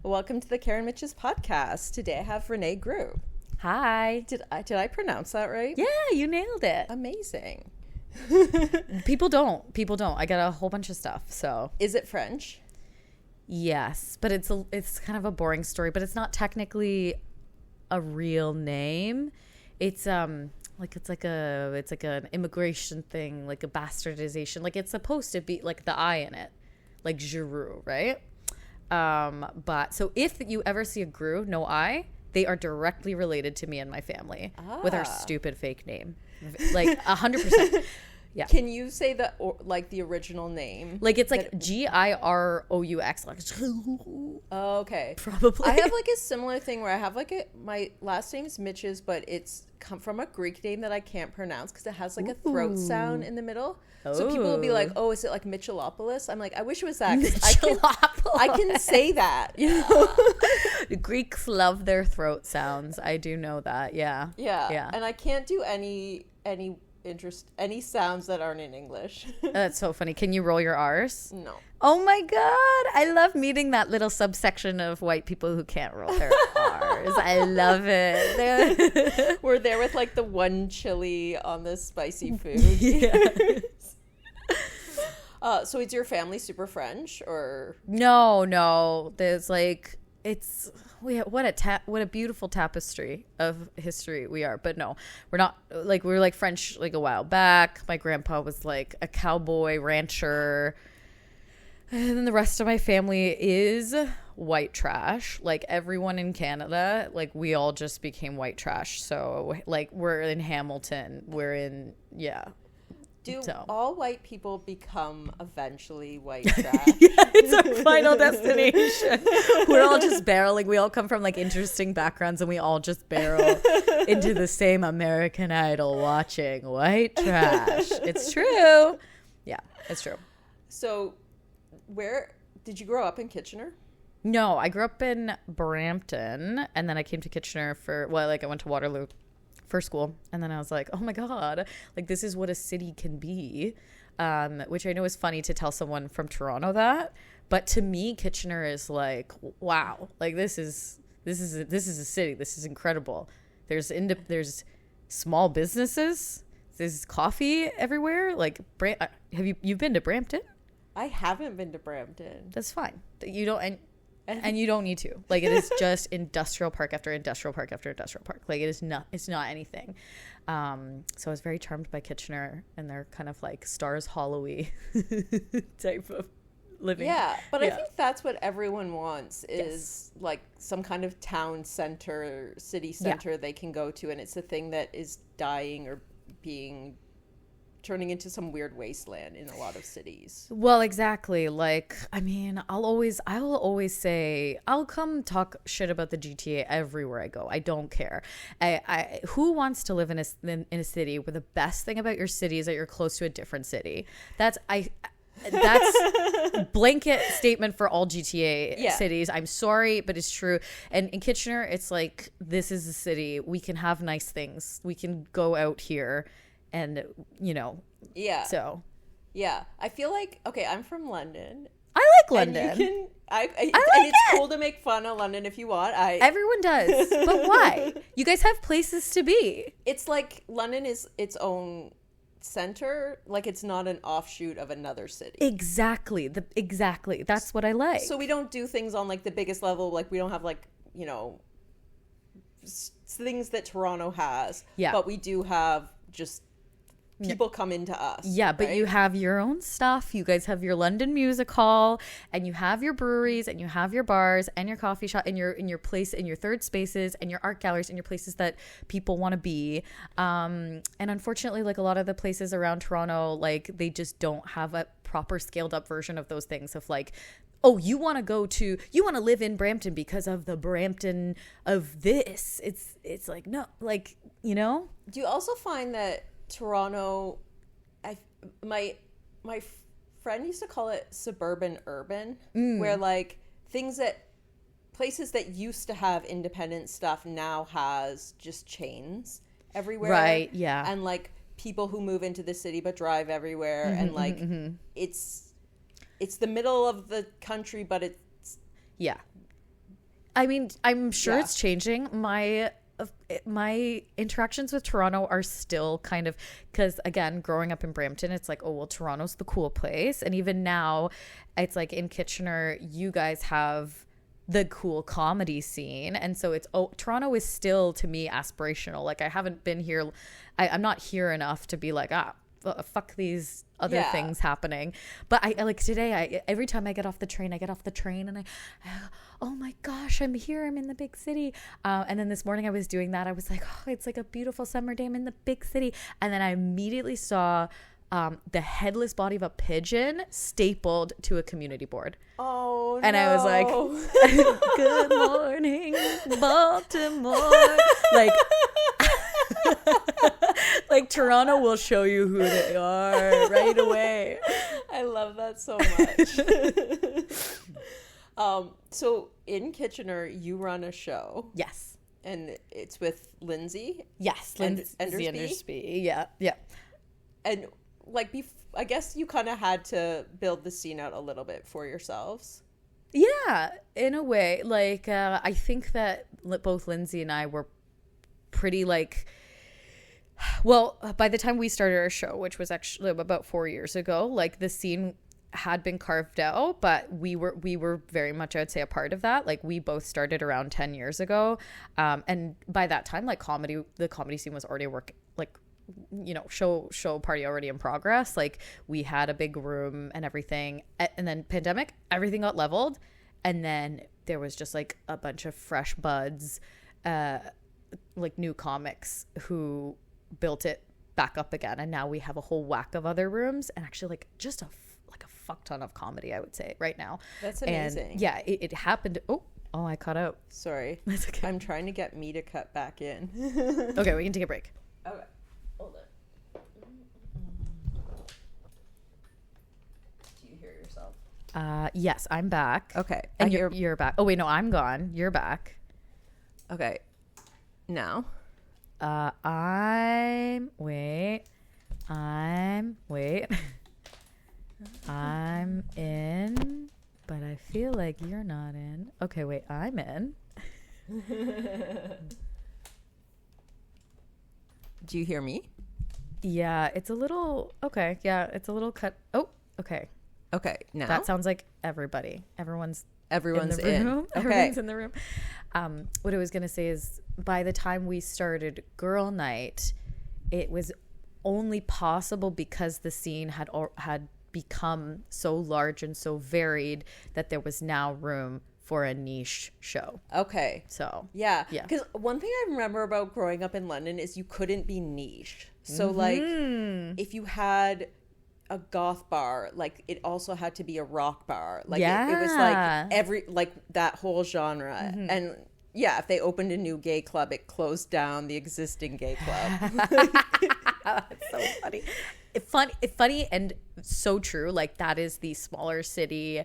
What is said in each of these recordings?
Welcome to the Karen Mitches podcast. Today I have Renee Groux. Hi. Did I pronounce that right? Yeah, you nailed it. Amazing. People don't. I got a whole bunch of stuff. So Is it French? yes, but it's kind of a boring story. But it's not technically a real name. It's like an immigration thing, like a bastardization. Like it's supposed to be like the I in it, like Giroux, right? But so if you ever see a Groux, no I, they are directly related to me and my family with our stupid fake name, like 100%. Yeah. Can you say the original name? Like it's like Giroux. Like, Oh, okay. probably. I have like a similar thing where I have like my last name is Mitches, but it's come from a Greek name that I can't pronounce because it has like a throat sound in the middle. So people will be like, "Oh, is it like Mitchellopoulos?" I'm like, I wish it was that. 'Cause I can say that. You know? The Greeks love their throat sounds. I do know that. Yeah. Yeah. And I can't do any sounds that aren't in English. That's so funny. Can you roll your R's? No. Oh my God. I love meeting that little subsection of white people who can't roll their R's. I love it. We're there with like the one chili on the spicy food. Yeah. So is your family super French or? No. There's like, what a beautiful tapestry of history we are. But no, we're not like, we were like French like a while back. My grandpa was like a cowboy rancher. And then the rest of my family is white trash. Like everyone in Canada, like we all just became white trash. So like we're in Hamilton. Do So. all white people become eventually white trash? Yeah, it's our final destination. We're all just barreling. We all come from like interesting backgrounds and we all just barrel into the same American Idol watching white trash. It's true. Yeah, it's true. So where did you grow up in Kitchener? No, I grew up in Brampton and then I came to Kitchener I went to Waterloo for school, and then I was like, oh my God, like this is what a city can be, which I know is funny to tell someone from Toronto that, but to me Kitchener is like, wow, like this is a city. This is incredible. There's small businesses, there's coffee everywhere. Like you've been to Brampton? I haven't been to Brampton. That's fine. You don't and you don't need to. Like it is just industrial park after industrial park after industrial park. Like it's not anything. So I was very charmed by Kitchener and their kind of like Stars Hollow-y type of living. Yeah, but I think that's what everyone wants is like some kind of town center, city center they can go to, and it's a thing that is dying or turning into some weird wasteland in a lot of cities. Well, exactly. Like, I mean, I will always say, I'll come talk shit about the GTA everywhere I go. I don't care. Who wants to live in a city where the best thing about your city is that you're close to a different city? That's blanket statement for all GTA cities. I'm sorry, but it's true. And in Kitchener, it's like, this is a city. We can have nice things. We can go out here. And, so. Yeah. I feel like, okay, I'm from London. I like London. And you can, it's cool to make fun of London if you want. Everyone does. But why? You guys have places to be. It's like London is its own center. Like it's not an offshoot of another city. Exactly. Exactly. That's what I like. So we don't do things on like the biggest level. Like we don't have like, things that Toronto has. Yeah. But we do have just people come into us. Yeah, but right? You have your own stuff. You guys have your London Music Hall, and you have your breweries, and you have your bars, and your coffee shop, and your place, and your third spaces, and your art galleries, and your places that people want to be. And unfortunately, like a lot of the places around Toronto, like they just don't have a proper scaled up version of those things. Of like, oh, you want to live in Brampton because of the Brampton of this. It's like, no, like, Do you also find that Toronto, my friend used to call it suburban urban, where like places that used to have independent stuff now has just chains everywhere. Right, yeah. And like people who move into the city but drive everywhere, and like it's the middle of the country, but it's I mean, I'm sure Yeah. it's changing. My interactions with Toronto are still kind of, because again, growing up in Brampton, it's like, oh well, Toronto's the cool place, and even now it's like in Kitchener you guys have the cool comedy scene, and so it's, oh, Toronto is still to me aspirational. Like I haven't been here, I'm not here enough to be like, fuck these other things happening. But I like today, every time I get off the train and I oh my gosh, I'm here, I'm in the big city. And then this morning I was doing that. I was like, oh, it's like a beautiful summer day, I'm in the big city. And then I immediately saw the headless body of a pigeon stapled to a community board. Oh, and no. I was like, good morning, Baltimore. Like Toronto will show you who they are right away. I love that so much. So in Kitchener, you run a show. Yes. And it's with Lindsay. Yes. And Lindsay Endersby. Yeah. Yeah. And like, I guess you kind of had to build the scene out a little bit for yourselves. Yeah, in a way. Like, I think that both Lindsay and I were pretty like, well, by the time we started our show, which was actually about 4 years ago, like the scene had been carved out, but we were very much, I would say, a part of that. Like we both started around 10 years ago. And by that time, like the comedy scene was already working, like, you know, show party already in progress. Like we had a big room and everything. And then pandemic, everything got leveled. And then there was just like a bunch of fresh buds, like new comics who built it back up again, and now we have a whole whack of other rooms, and actually like just a fuck ton of comedy, I would say, right now. That's amazing. And yeah, it happened. Oh, I cut out. Sorry. That's okay. I'm trying to get me to cut back in. Okay, we can take a break. Okay. Hold it. Do you hear yourself? Yes, I'm back. Okay. And you're back. Oh wait, no, I'm gone. You're back. Okay. Now. I'm in, but I feel like you're not in. Okay, wait, I'm in. Do you hear me? Yeah, it's a little, okay. Yeah, it's a little cut. Oh, okay. Okay. Now. That sounds like everybody. Everyone's in the room. Okay. Everyone's in the room. What I was going to say is by the time we started Girl Night, it was only possible because the scene had become so large and so varied that there was now room for a niche show. Okay. So yeah. Because one thing I remember about growing up in London is you couldn't be niche. So like if you had a goth bar, like it also had to be a rock bar. Like it was like that whole genre. And yeah, if they opened a new gay club, it closed down the existing gay club. That's so funny. Funny and so true. Like that is the smaller city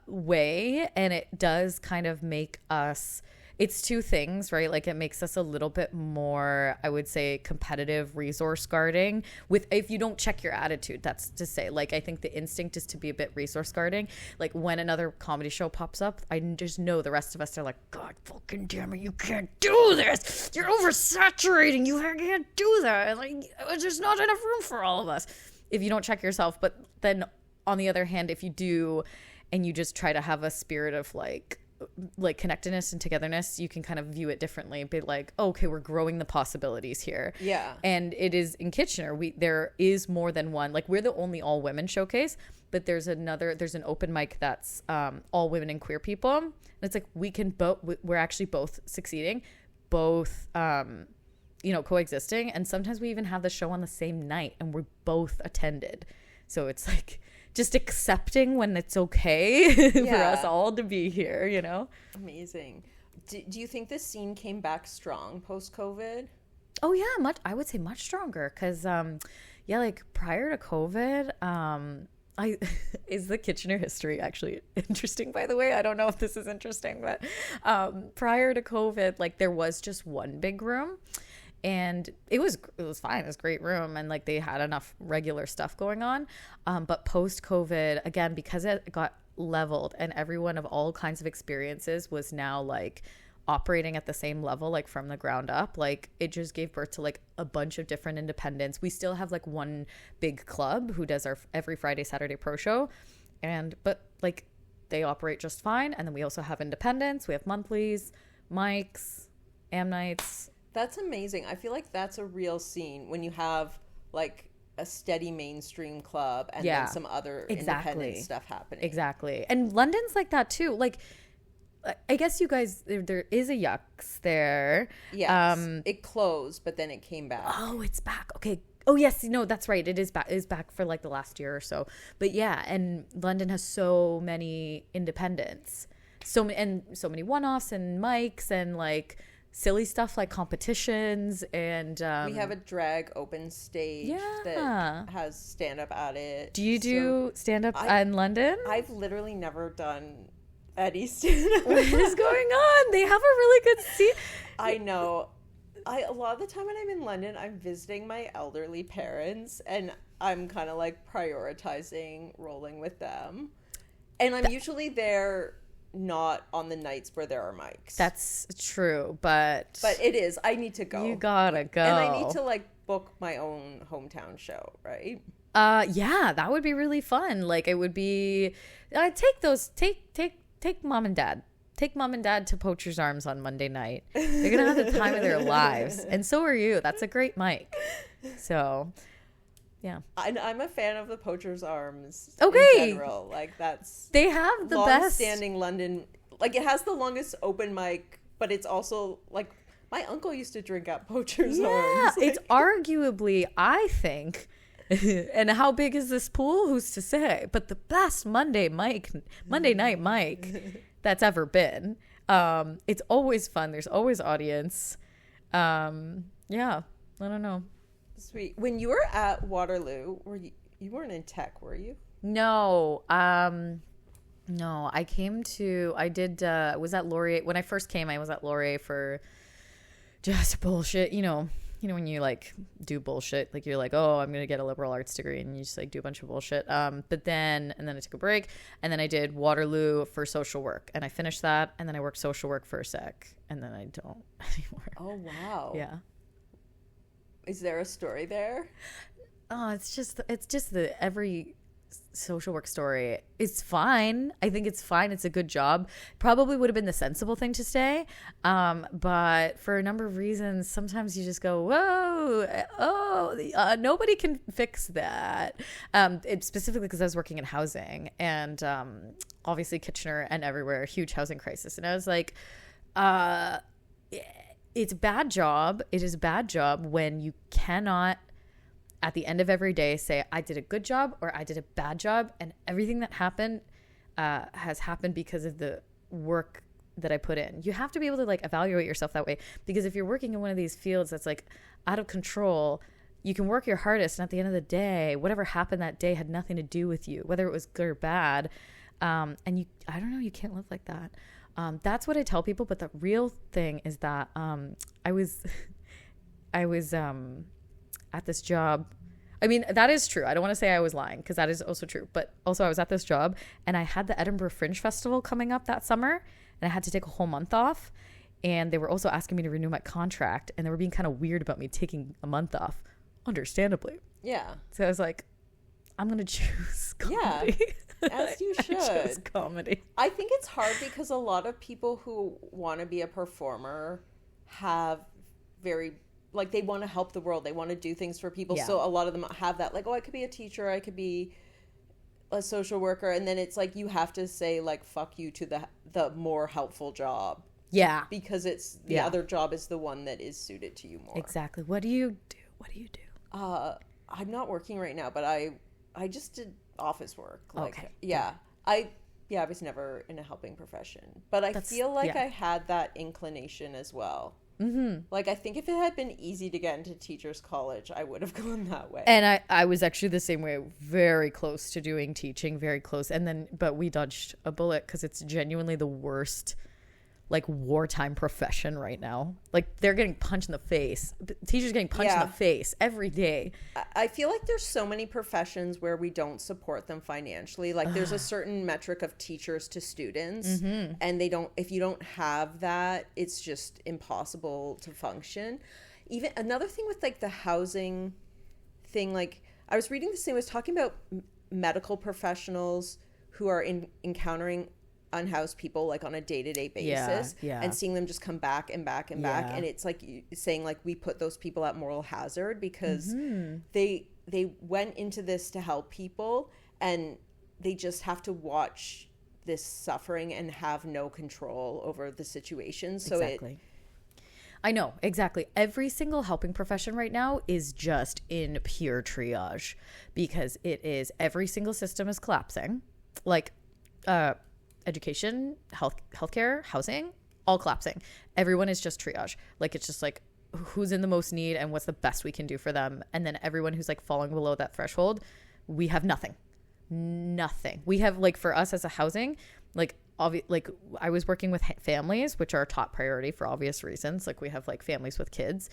way, and it does kind of make us, it's two things, right? Like it makes us a little bit more, I would say, competitive, resource guarding with, if you don't check your attitude. That's to say, like, I think the instinct is to be a bit resource guarding. Like when another comedy show pops up, I just know the rest of us are like, God fucking damn it, you can't do this, you're oversaturating, you can't do that, like there's not enough room for all of us if you don't check yourself. But then on the other hand, if you do and you just try to have a spirit of like connectedness and togetherness, you can kind of view it differently, be like, oh, okay, we're growing the possibilities here. Yeah. And it is in Kitchener, there is more than one, like we're the only all women showcase, but there's an open mic that's all women and queer people, and it's like we're actually both succeeding, both coexisting, and sometimes we even have the show on the same night and we're both attended. So it's like just accepting when it's okay for us all to be here, you know? Amazing. Do you think this scene came back strong post-COVID? Oh, yeah, I would say much stronger. Because, like prior to COVID, is the Kitchener history actually interesting, by the way? I don't know if this is interesting, but prior to COVID, like there was just one big room. And it was fine. It was a great room. And like they had enough regular stuff going on. But post-COVID, again, because it got leveled, and everyone of all kinds of experiences was now like operating at the same level, like from the ground up. Like it just gave birth to like a bunch of different independents. We still have like one big club who does our every Friday, Saturday pro show, but like they operate just fine. And then we also have independents. We have monthlies, mics, am nights. That's amazing. I feel like that's a real scene when you have like a steady mainstream club and then some other independent stuff happening. Exactly. And London's like that too. Like, I guess you guys, there is a Yucks there. Yes. It closed, but then it came back. Oh, it's back. Okay. Oh, yes. No, that's right. It is back for like the last year or so. But yeah, and London has so many independents. So many one-offs and mics and like silly stuff like competitions. And we have a drag open stage that has stand-up at it. Do you do stand-up in London? I've literally never done any stand-up. What is going on? They have a really good scene. I know. A lot of the time when I'm in London, I'm visiting my elderly parents, and I'm kind of like prioritizing rolling with them. And I'm usually there not on the nights where there are mics. That's true, but it is. I need to go. You gotta go. And I need to like book my own hometown show, right? Yeah, that would be really fun. Like it would be take mom and dad. Take mom and dad to Poacher's Arms on Monday night. They're going to have the time of their lives. And so are you. That's a great mic. So, yeah. I'm a fan of the Poacher's Arms in general. Like, they have the best. Long-standing London. Like, it has the longest open mic, but it's also, like, my uncle used to drink at Poacher's Arms. Yeah, it's arguably, I think, and how big is this pool? Who's to say? But the best Monday night mic that's ever been. It's always fun. There's always audience. Yeah, I don't know. Sweet. When you were at Waterloo, you weren't in tech, were you? No. No, I was at Laurier. When I first came, I was at Laurier for just bullshit, when you like do bullshit, like you're like, oh, I'm going to get a liberal arts degree, and you just like do a bunch of bullshit. But then I took a break, and then I did Waterloo for social work, and I finished that, and then I worked social work for a sec, and then I don't anymore. Oh, wow. Yeah. Is there a story there? Oh, it's just every social work story. It's fine. I think it's fine. It's a good job. Probably would have been the sensible thing to stay. But for a number of reasons, sometimes you just go, nobody can fix that. It's specifically because I was working in housing, and obviously Kitchener and everywhere, huge housing crisis. And I was like, it's a bad job. It is a bad job when you cannot at the end of every day say I did a good job or I did a bad job, and everything that happened has happened because of the work that I put in. You have to be able to like evaluate yourself that way, because if you're working in one of these fields that's like out of control, you can work your hardest, and at the end of the day, whatever happened that day had nothing to do with you, whether it was good or bad. And I don't know, you can't live like that. That's what I tell people. But the real thing is that I was at this job. I mean, that is true. I don't want to say I was lying, because that is also true. But also I was at this job, and I had the Edinburgh Fringe Festival coming up that summer, and I had to take a whole month off. And they were also asking me to renew my contract, and they were being kind of weird about me taking a month off, understandably. Yeah. So I was like, I'm going to choose comedy. Yeah, as you should. I chose comedy. I think it's hard because a lot of people who want to be a performer have they want to help the world. They want to do things for people. Yeah. So a lot of them have that, like, oh, I could be a teacher, I could be a social worker. And then it's like you have to say, like, fuck you to the more helpful job. Yeah. Because it's the other job is the one that is suited to you more. Exactly. What do you do? I'm not working right now, but I just did office work. Like, okay. Yeah. I was never in a helping profession. But I feel like I had that inclination as well. Mm-hmm. Like, I think if it had been easy to get into teachers college, I would have gone that way. And I was actually the same way, very close to doing teaching, very close. And then, but we dodged a bullet because it's genuinely the worst like wartime profession right now. Like they're getting punched in the face. Teachers getting punched in the face every day. I feel like there's so many professions where we don't support them financially. Like there's a certain metric of teachers to students, and if you don't have that, it's just impossible to function. Even another thing with like the housing thing, like I was reading this thing, was talking about medical professionals who are encountering unhoused people like on a day-to-day basis and seeing them just come back and back and back, and it's like saying like we put those people at moral hazard because they went into this to help people, and they just have to watch this suffering and have no control over the situation. So I know, exactly. Every single helping profession right now is just in pure triage because every single system is collapsing. Like education, healthcare, housing, all collapsing. Everyone is just triage. Like it's just like who's in the most need and what's the best we can do for them. And then everyone who's like falling below that threshold, we have nothing. We have like for us as a housing, like I was working with families, which are a top priority for obvious reasons. Like we have like families with kids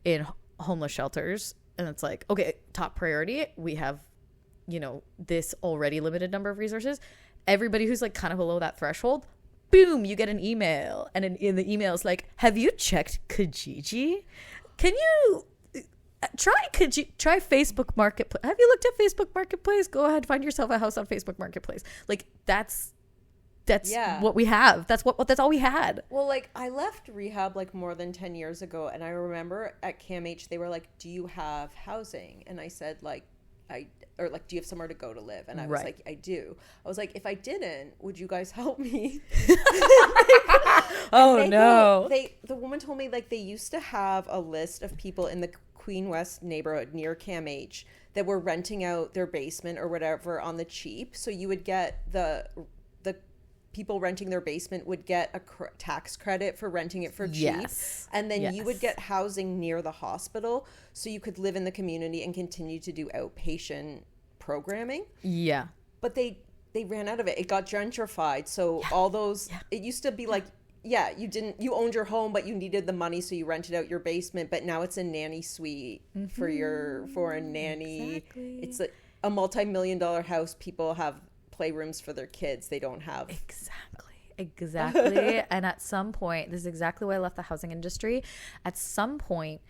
in homeless shelters, and it's like, okay, top priority. We have, this already limited number of resources. Everybody who's like kind of below that threshold, boom, you get an email. And in the email, it's like, have you checked Kijiji? Can you try Facebook Marketplace? Have you looked at Facebook Marketplace? Go ahead, find yourself a house on Facebook Marketplace. Like that's what we have. That's all we had. Well, like I left rehab like more than 10 years ago, and I remember at CAMH they were like, do you have housing? And I said like, do you have somewhere to go to live? And I was like, I do. I was like, if I didn't, would you guys help me? The woman told me like they used to have a list of people in the Queen West neighborhood near CAMH that were renting out their basement or whatever on the cheap. So you would get the people renting their basement would get a tax credit for renting it for cheap. And then you would get housing near the hospital so you could live in the community and continue to do outpatient programming. Yeah. But they ran out of it. It got gentrified. So all those, it used to be like, you owned your home, but you needed the money, so you rented out your basement. But now it's a nanny suite for a nanny. Exactly. It's a multi-million-dollar house. People have playrooms for their kids. They don't have exactly. And at some point, this is exactly why I left the housing industry. At some point,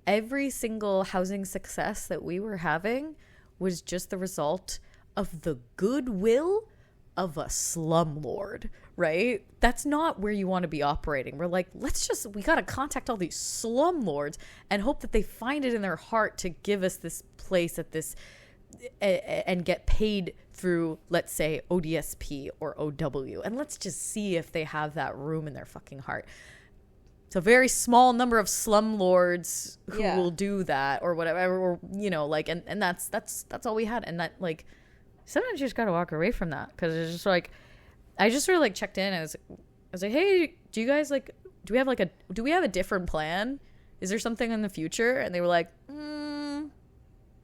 every single housing success that we were having was just the result of the goodwill of a slumlord, right? That's not where you want to be operating. We're like, we got to contact all these slumlords and hope that they find it in their heart to give us this place at this and get paid through, let's say, ODSP or OW. And let's just see if they have that room in their fucking heart. It's a very small number of slumlords who will do that or whatever, or, like, and that's all we had. And that, like, sometimes you just got to walk away from that because it's just like, I just sort of like checked in. I was like, hey, do you guys like, do we have a different plan? Is there something in the future? And they were like,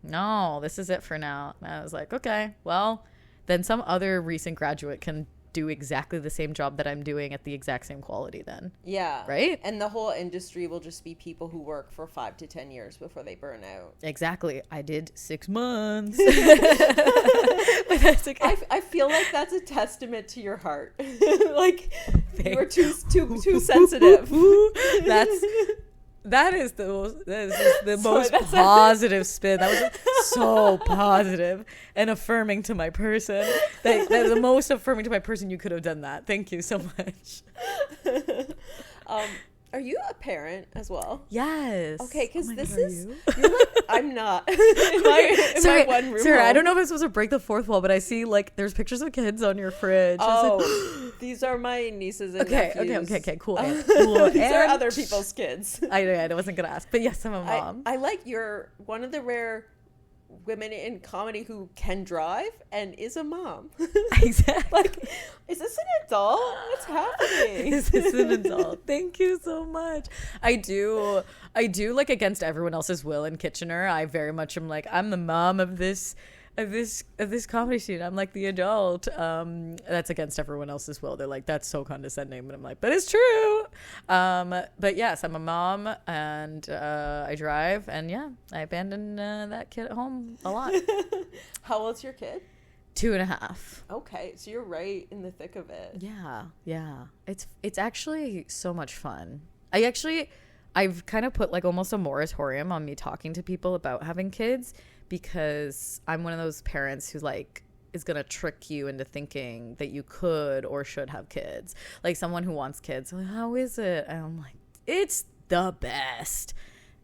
no, this is it for now. And I was like, okay, well, then some other recent graduate can do exactly the same job that I'm doing at the exact same quality then. Yeah. Right? And the whole industry will just be people who work for 5 to 10 years before they burn out. Exactly. I did 6 months. But that's okay. I feel like that's a testament to your heart. Like, you were too sensitive. That is the most positive spin. That was so positive and affirming to my person. That the most affirming to my person you could have done that. Thank you so much. Are you a parent as well? Yes. Okay, because you're like, I'm not. in my one room. Sarah, I don't know if I'm supposed to break the fourth wall, but I see like there's pictures of kids on your fridge. Oh, these are my nieces and nephews. Okay, cool. These are other people's kids. I wasn't gonna ask, but yes, I'm a mom. I like you're one of the rare women in comedy who can drive and is a mom. Exactly. Like, is this an adult? What's happening? Is this an adult? Thank you so much. I do like against everyone else's will in Kitchener. I very much am like, I'm the mom of this this comedy scene. I'm like the adult. That's against everyone else's will. They're like, that's so condescending. But I'm like, but it's true. But yes, I'm a mom and I drive. And yeah, I abandon that kid at home a lot. How old's your kid? 2.5. Okay, so you're right in the thick of it. Yeah. It's actually so much fun. I've kind of put like almost a moratorium on me talking to people about having kids because I'm one of those parents who like is going to trick you into thinking that you could or should have kids. Like someone who wants kids, like, how is it? And I'm like, it's the best.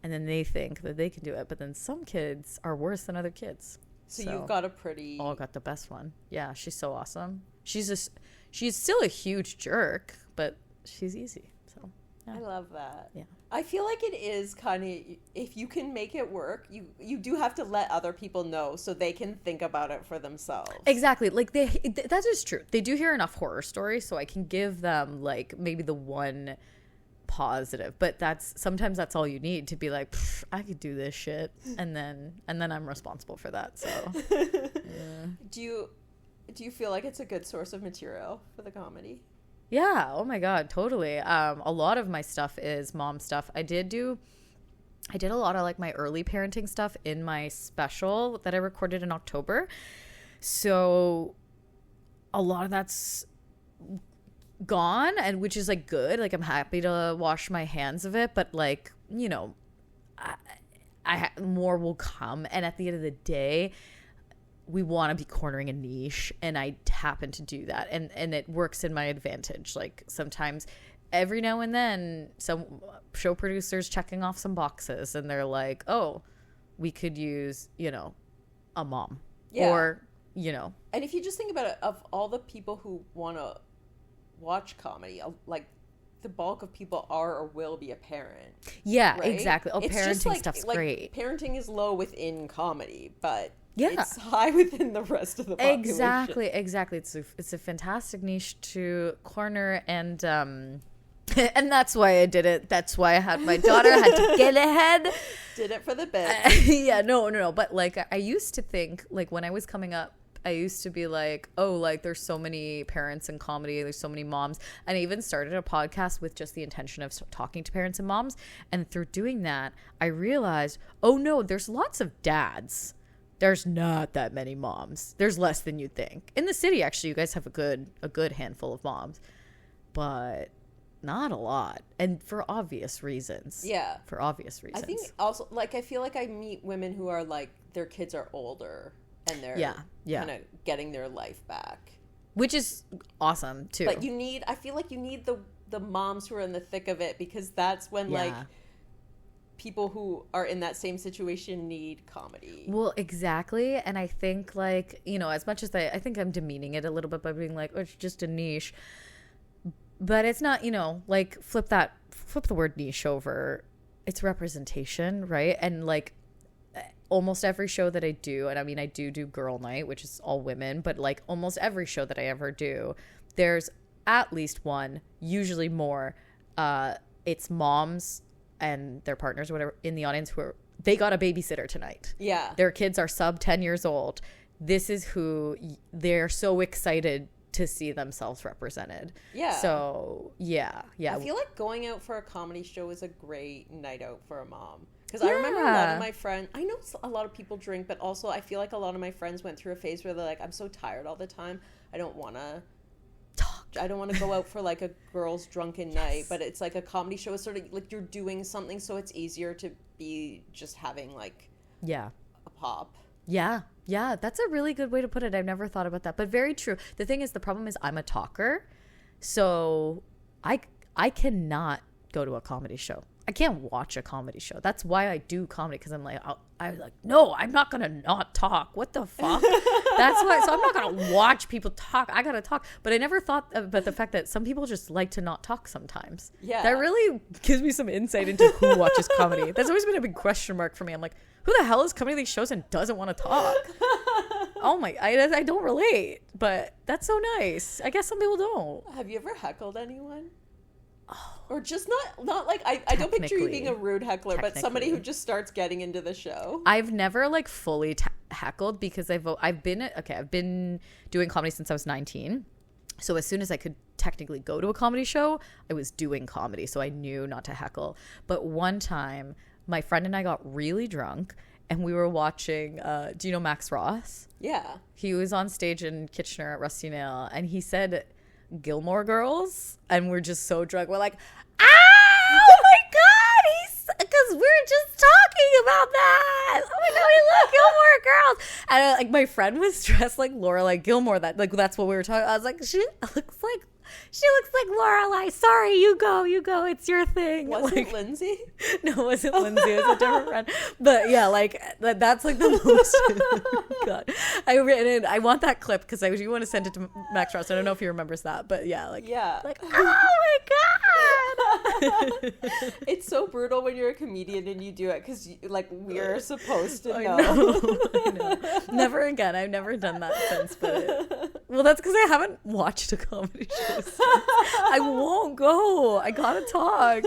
And then they think that they can do it. But then some kids are worse than other kids. So you've got a pretty... Oh, I got the best one. Yeah, she's so awesome. She's still a huge jerk, but she's easy. So yeah. I love that. Yeah. I feel like it is kind of, if you can make it work, you do have to let other people know so they can think about it for themselves. Exactly. Like that is true. They do hear enough horror stories so I can give them like maybe the one positive, but sometimes that's all you need to be like, I could do this shit, and then I'm responsible for that. So yeah. Do you feel like it's a good source of material for the comedy? Yeah. Oh my God. Totally. A lot of my stuff is mom stuff. I did a lot of like my early parenting stuff in my special that I recorded in October. So a lot of that's gone, and which is like good. Like I'm happy to wash my hands of it, but like, you know, more will come. And at the end of the day, we want to be cornering a niche, and I happen to do that, and it works in my advantage. Like sometimes, every now and then, some show producers checking off some boxes, and they're like, "Oh, we could use, you know, a mom," or you know. And if you just think about it, of all the people who want to watch comedy, like the bulk of people are or will be a parent. Yeah, right? It's parenting like, stuff's like, great. Parenting is low within comedy, but yeah, it's high within the rest of the population. Exactly. It's a fantastic niche to corner, and and that's why I did it. That's why I had my daughter. I had to get ahead. Did it for the bit. Yeah, no. But like, I used to think, like when I was coming up, I used to be like, oh, like there's so many parents in comedy, there's so many moms. And I even started a podcast with just the intention of talking to parents and moms. And through doing that, I realized, oh no, there's lots of dads. There's not that many moms. There's less than you'd think. In the city, actually, you guys have a good handful of moms, but not a lot. And for obvious reasons. Yeah. For obvious reasons. I think also, like, I feel like I meet women who are like, their kids are older and they're kind of getting their life back. Which is awesome, too. But I feel like you need the moms who are in the thick of it, because that's when, like, people who are in that same situation need comedy. Well, exactly. And I think, like, you know, as much as I think I'm demeaning it a little bit by being like, oh, it's just a niche. But it's not, you know, like, flip the word niche over. It's representation, right? And, like, almost every show that I do, and I mean, I do girl night, which is all women, but, like, almost every show that I ever do, there's at least one, usually more, it's moms and their partners or whatever in the audience who they got a babysitter tonight. Yeah. Their kids are sub 10 years old. This is who they're so excited to see themselves represented. Yeah. So, yeah. I feel like going out for a comedy show is a great night out for a mom. Because I remember a lot of my friends, I know a lot of people drink, but also I feel like a lot of my friends went through a phase where they're like, I'm so tired all the time. I don't want to go out for like a girls' drunken night, but it's like a comedy show is sort of like you're doing something, so it's easier to be just having like a pop. Yeah, that's a really good way to put it. I've never thought about that, but very true. The thing is, the problem is I'm a talker, so I cannot go to a comedy show. I can't watch a comedy show. That's why I do comedy, because I'm like, no, I'm not going to not talk. What the fuck? That's why. So I'm not going to watch people talk. I got to talk. But I never thought about the fact that some people just like to not talk sometimes. Yeah. That really gives me some insight into who watches comedy. That's always been a big question mark for me. I'm like, who the hell is coming to these shows and doesn't want to talk? Oh my, I don't relate, but that's so nice. I guess some people don't. Have you ever heckled anyone? Or just not like I don't picture you being a rude heckler, but somebody who just starts getting into the show. I've never like fully heckled because I've been doing comedy since I was 19. So as soon as I could technically go to a comedy show, I was doing comedy, so I knew not to heckle. But one time, my friend and I got really drunk, and we were watching, do you know Max Ross? Yeah. He was on stage in Kitchener at Rusty Nail, and he said Gilmore Girls, and we're just so drunk. We're like, oh my God, because we're just talking about that. Oh my God, we love Gilmore Girls. And like my friend was dressed like Lorelai Gilmore. That's what we were talking. I was like, she looks like Lorelai. Sorry, you go. It's your thing. Was it Lindsay? No, it wasn't Lindsay. It was a different friend. But yeah, like that's like the most. God, I want that clip because I want to send it to Max Ross. I don't know if he remembers that, but yeah, like oh my God. It's so brutal when you're a comedian and you do it because like we're supposed to know. I know. Never again. I've never done that since. But well, that's because I haven't watched a comedy show since. I won't go. I gotta talk.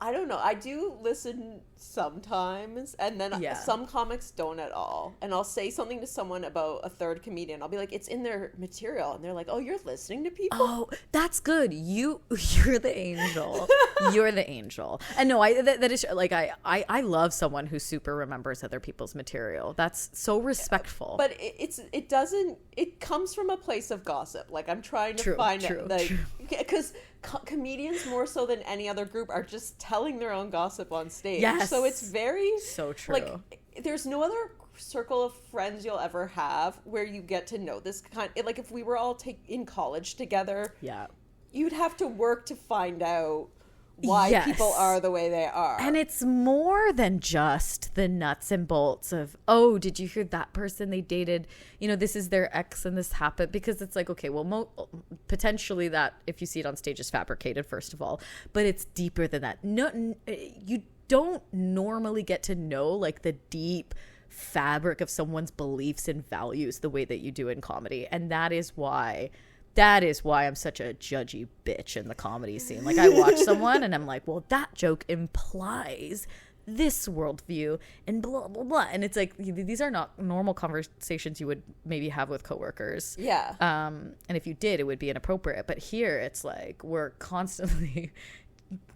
I don't know. I do listen sometimes, and then some comics don't at all. And I'll say something to someone about a third comedian. I'll be like, it's in their material, and they're like, oh, you're listening to people? Oh, that's good. You're the angel. You're the angel. And no, that is like I love someone who super remembers other people's material. That's so respectful. But it comes from a place of gossip. Like I'm trying to find it, like, because comedians more so than any other group are just telling their own gossip on stage. Yes. So it's very so true. Like there's no other circle of friends you'll ever have where you get to know this kind. Like if we were all in college together, you'd have to work to find out why people are the way they are. And it's more than just the nuts and bolts of, oh, did you hear that person they dated? You know, this is their ex and this happened. Because it's like, okay, well, potentially that, if you see it on stage, is fabricated, first of all. But it's deeper than that. No, you don't normally get to know, like, the deep fabric of someone's beliefs and values the way that you do in comedy. And that is why I'm such a judgy bitch in the comedy scene. Like I watch someone and I'm like, well, that joke implies this worldview and blah, blah, blah. And it's like, these are not normal conversations you would maybe have with coworkers. Yeah. And if you did, it would be inappropriate. But here it's like, we're constantly,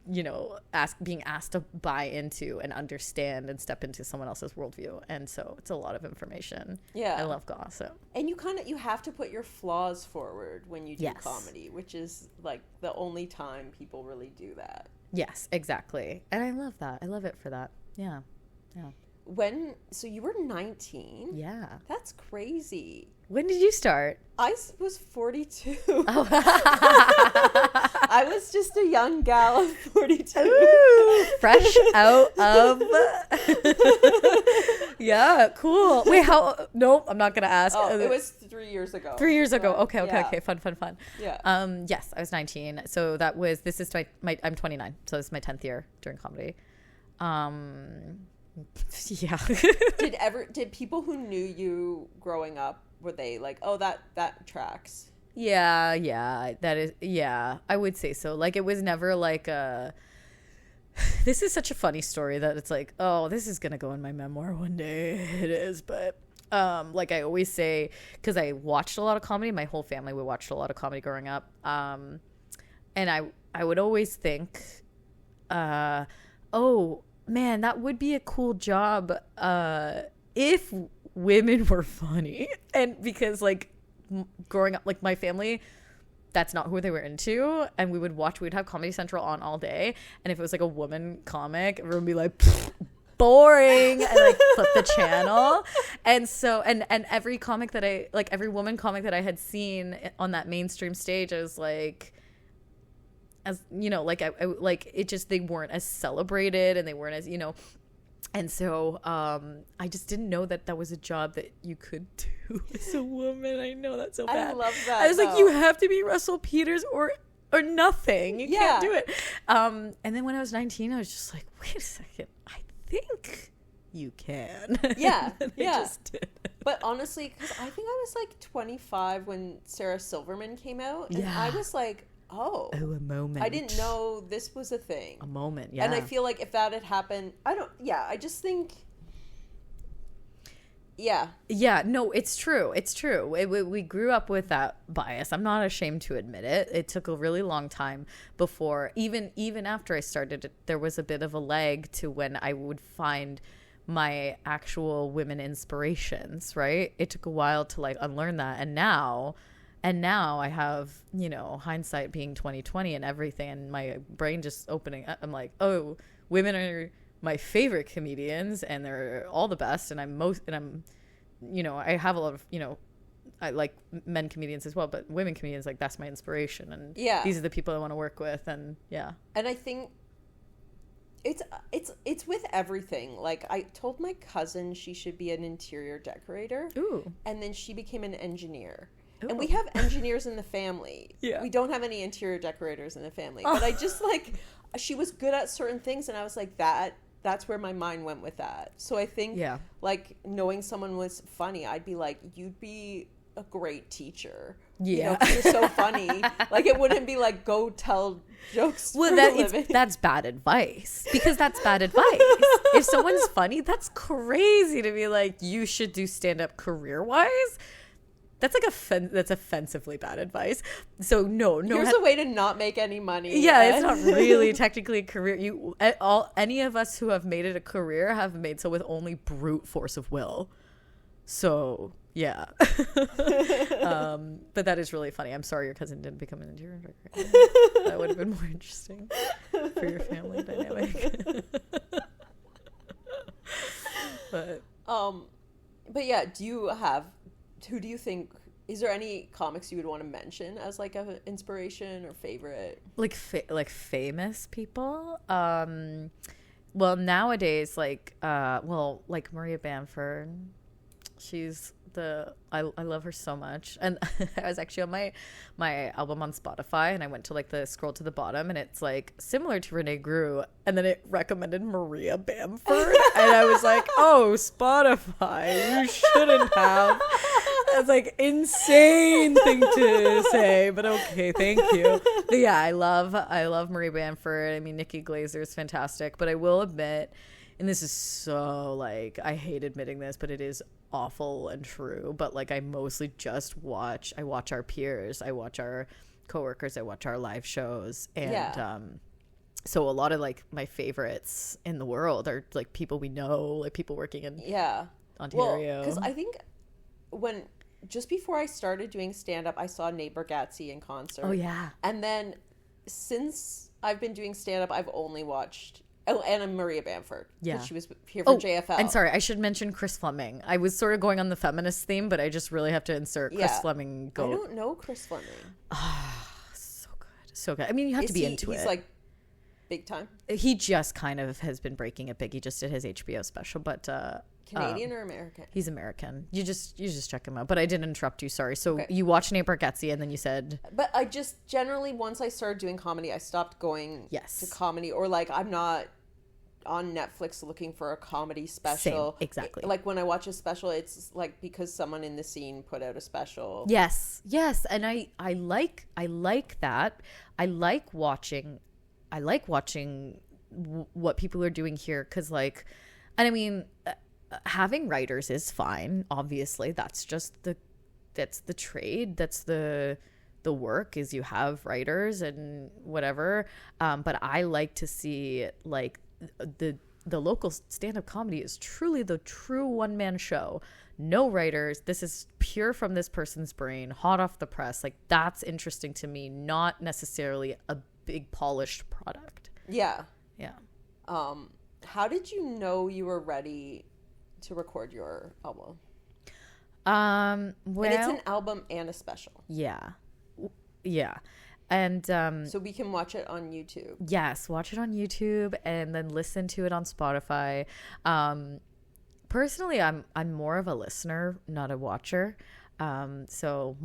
you know, being asked to buy into and understand and step into someone else's worldview. And so it's a lot of information. Yeah. I love gossip. And you have to put your flaws forward when you do comedy, which is like the only time people really do that. Yes, exactly. And I love that. I love it for that. Yeah. So you were 19? Yeah. That's crazy. When did you start? I was 42. Oh. I was just a young gal of 42. Ooh, fresh out of. Yeah, cool. Wait, no, I'm not going to ask. Oh, it was 3 years ago. 3 years ago. Okay. Fun. Yeah. Yes, I was 19. So this is I'm 29. So this is my 10th year doing comedy. Yeah. Did people who knew you growing up, were they like, oh, that tracks? Yeah, that is, yeah, I would say so. Like, it was never like this is such a funny story that it's like, oh, this is gonna go in my memoir one day. It is, but like I always say, because I watched a lot of comedy, my whole family, we watched a lot of comedy growing up, and I would always think, oh man, that would be a cool job if women were funny. And because like growing up, like my family, that's not who they were into, and we'd have Comedy Central on all day, and if it was like a woman comic, everyone would be like, boring, and like flip the channel. And so and every comic that every woman comic that I had seen on that mainstream stage, I was like, as you know, like I like it just, they weren't as celebrated and they weren't as, you know. And so I just didn't know that was a job that you could do as a woman. I know that's so bad. I love that. I was like, you have to be Russell Peters or nothing. You can't do it. And then when I was 19, I was just like, wait a second, I think you can. Yeah, I just did. But honestly, because I think I was like 25 when Sarah Silverman came out, and I was like, Oh, a moment. I didn't know this was a thing. A moment, yeah. And I feel like if that had happened, I just think, yeah. Yeah, no, it's true. It's true. We grew up with that bias. I'm not ashamed to admit it. It took a really long time before, even after I started, there was a bit of a lag to when I would find my actual women inspirations, right? It took a while to like unlearn that. And now I have, you know, hindsight being 2020 and everything, and my brain just opening up. I'm like, oh, women are my favorite comedians and they're all the best, and I'm you know, I have a lot of, you know, I like men comedians as well, but women comedians, like, that's my inspiration, and these are the people I want to work with. And and I think it's with everything. Like, I told my cousin she should be an interior decorator. Ooh. And then she became an engineer. Ooh. And we have engineers in the family. Yeah. We don't have any interior decorators in the family. But I just, like, she was good at certain things, and I was like, that's where my mind went with that. So I think, like, knowing someone was funny, I'd be like, you'd be a great teacher. Yeah. You know, 'cause you're so funny. Like, it wouldn't be like, go tell jokes for a living. That's bad advice, because that's bad advice. If someone's funny, that's crazy to be like, you should do stand-up career-wise. That's like that's offensively bad advice. So no. Here's a way to not make any money. Yeah, it's not really technically a career. Any of us who have made it a career have made so with only brute force of will. So yeah. But that is really funny. I'm sorry your cousin didn't become an interior decorator. That would have been more interesting for your family dynamic. But yeah, who do you think, is there any comics you would want to mention as like an inspiration or favorite? Like famous people? Well, nowadays, like Maria Bamford, she's I love her so much. And I was actually on my album on Spotify, and I went to like the scroll to the bottom, and it's like similar to Renee Groux, and then it recommended Maria Bamford, and I was like, oh, Spotify, you shouldn't have. That's like insane thing to say, but okay, thank you. But yeah, I love Maria Bamford. I mean, Nikki Glaser is fantastic, but I will admit, and this is so, like, I hate admitting this, but it is awful and true, but like, I mostly just watch our peers, I watch our coworkers, I watch our live shows, and so a lot of like my favorites in the world are like people we know, like people working in Ontario. Because I think just before I started doing stand-up, I saw Nate Bargatze in concert. Oh yeah. And then since I've been doing stand-up, I've only watched and Maria Bamford. Yeah. She was here for JFL. And sorry, I should mention Chris Fleming. I was sort of going on the feminist theme, but I just really have to insert Chris Fleming. I don't know Chris Fleming. So good. So good. I mean, you have to be into it. He's like big time? He just kind of has been breaking it big. He just did his HBO special, but... Canadian or American? He's American. You just check him out. But I didn't interrupt you. Sorry. So you watched Nate Bargatze, and then you said... But I just generally, once I started doing comedy, I stopped going to comedy, or like I'm not on Netflix looking for a comedy special. Same, exactly. Like when I watch a special, it's like because someone in the scene put out a special. Yes. And I like that. I like watching what people are doing here, because like, and I mean, having writers is fine, obviously. That's the trade, that's the work, is you have writers and whatever, but I like to see like the local stand-up comedy is truly the true one-man show. No writers, this is pure from this person's brain, hot off the press. Like, that's interesting to me, not necessarily a big polished product. Yeah. How did you know you were ready to record your album? And it's an album and a special. Yeah. And so we can watch it on YouTube. Yes, watch it on YouTube and then listen to it on Spotify. Personally, I'm more of a listener, not a watcher. So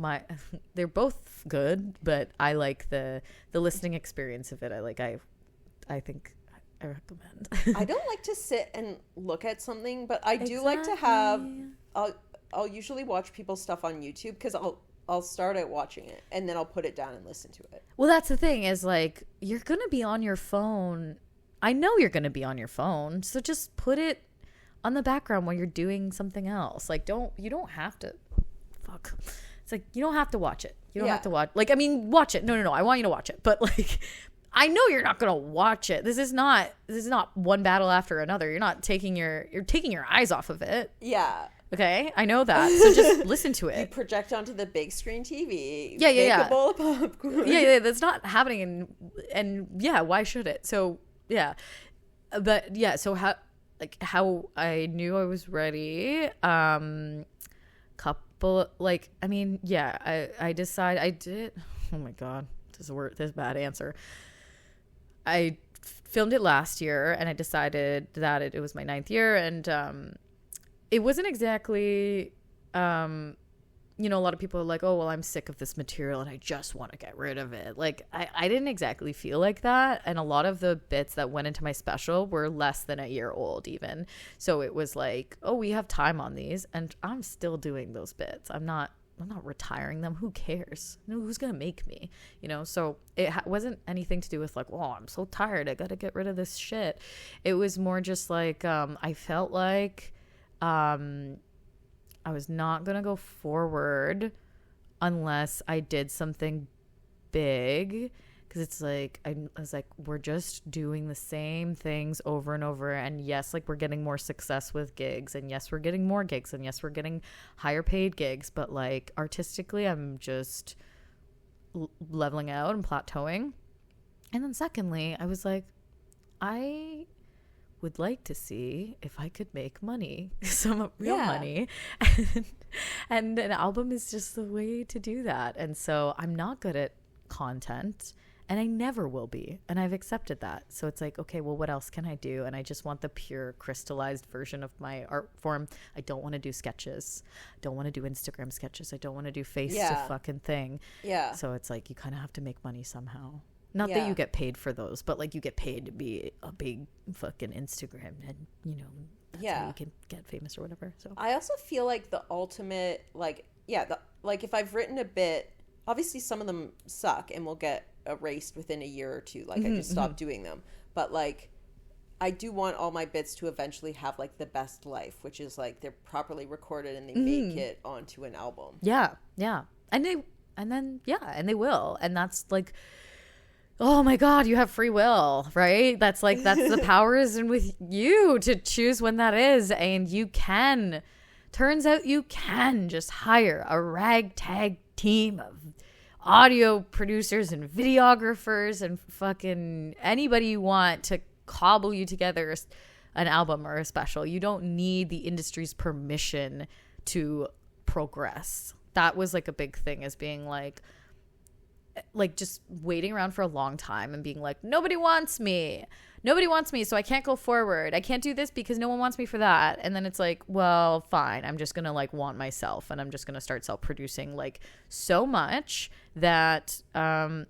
they're both good, but I like the listening experience of it. I think I recommend. I don't like to sit and look at something, but I do like to have. I'll usually watch people's stuff on YouTube because I'll start at watching it and then I'll put it down and listen to it. Well, that's the thing is like, you're going to be on your phone. I know you're going to be on your phone. So just put it on the background while you're doing something else. Like, you don't have to, fuck. It's like, you don't have to watch it. You don't have to watch, like, I mean, watch it. No, I want you to watch it. But like, I know you're not going to watch it. This is not one battle after another. You're taking your eyes off of it. Yeah. Okay, I know that. So just listen to it. You project onto the big screen TV. Yeah. Make a bowl of popcorn. Yeah, that's not happening. And yeah, why should it? So yeah, but yeah. So how I knew I was ready. Couple like I mean yeah. I decided I did. Oh my god, this is a bad answer. I filmed it last year, and I decided that it was my 9th year, and it wasn't exactly, a lot of people are like, oh, well, I'm sick of this material and I just want to get rid of it. Like, I didn't exactly feel like that. And a lot of the bits that went into my special were less than a year old even. So it was like, oh, we have time on these. And I'm still doing those bits. I'm not retiring them. Who cares? Who's going to make me? So it wasn't anything to do with like, oh, I'm so tired. I got to get rid of this shit. It was more just like, I felt like, I was not going to go forward unless I did something big, because it's like, I was like, we're just doing the same things over and over. And yes, like we're getting more success with gigs, and yes, we're getting more gigs, and yes, we're getting higher paid gigs. But like artistically, I'm just leveling out and plateauing. And then secondly, I was like, I would like to see if I could make money, some real money. And an album is just the way to do that. And so I'm not good at content, and I never will be. And I've accepted that. So it's like, okay, well, what else can I do? And I just want the pure crystallized version of my art form. I don't want to do sketches. I don't want to do Instagram sketches. I don't want to do face to fucking thing. Yeah. So it's like, you kind of have to make money somehow. Not that you get paid for those, but like you get paid to be a big fucking Instagram, and that's how you can get famous or whatever. So I also feel like the ultimate, like, if I've written a bit, obviously some of them suck and will get erased within a year or two. Like I just stopped doing them. But like, I do want all my bits to eventually have like the best life, which is like they're properly recorded and they make it onto an album. Yeah. And they will. And that's like, oh my God, you have free will, right? That's the power is in with you to choose when that is. And turns out you can just hire a ragtag team of audio producers and videographers and fucking anybody you want to cobble you together an album or a special. You don't need the industry's permission to progress. That was like a big thing, as being like just waiting around for a long time and being like, nobody wants me, so I can't go forward. I can't do this because no one wants me for that. And then it's like, well, fine, I'm just gonna like want myself, and I'm just gonna start self-producing like so much that I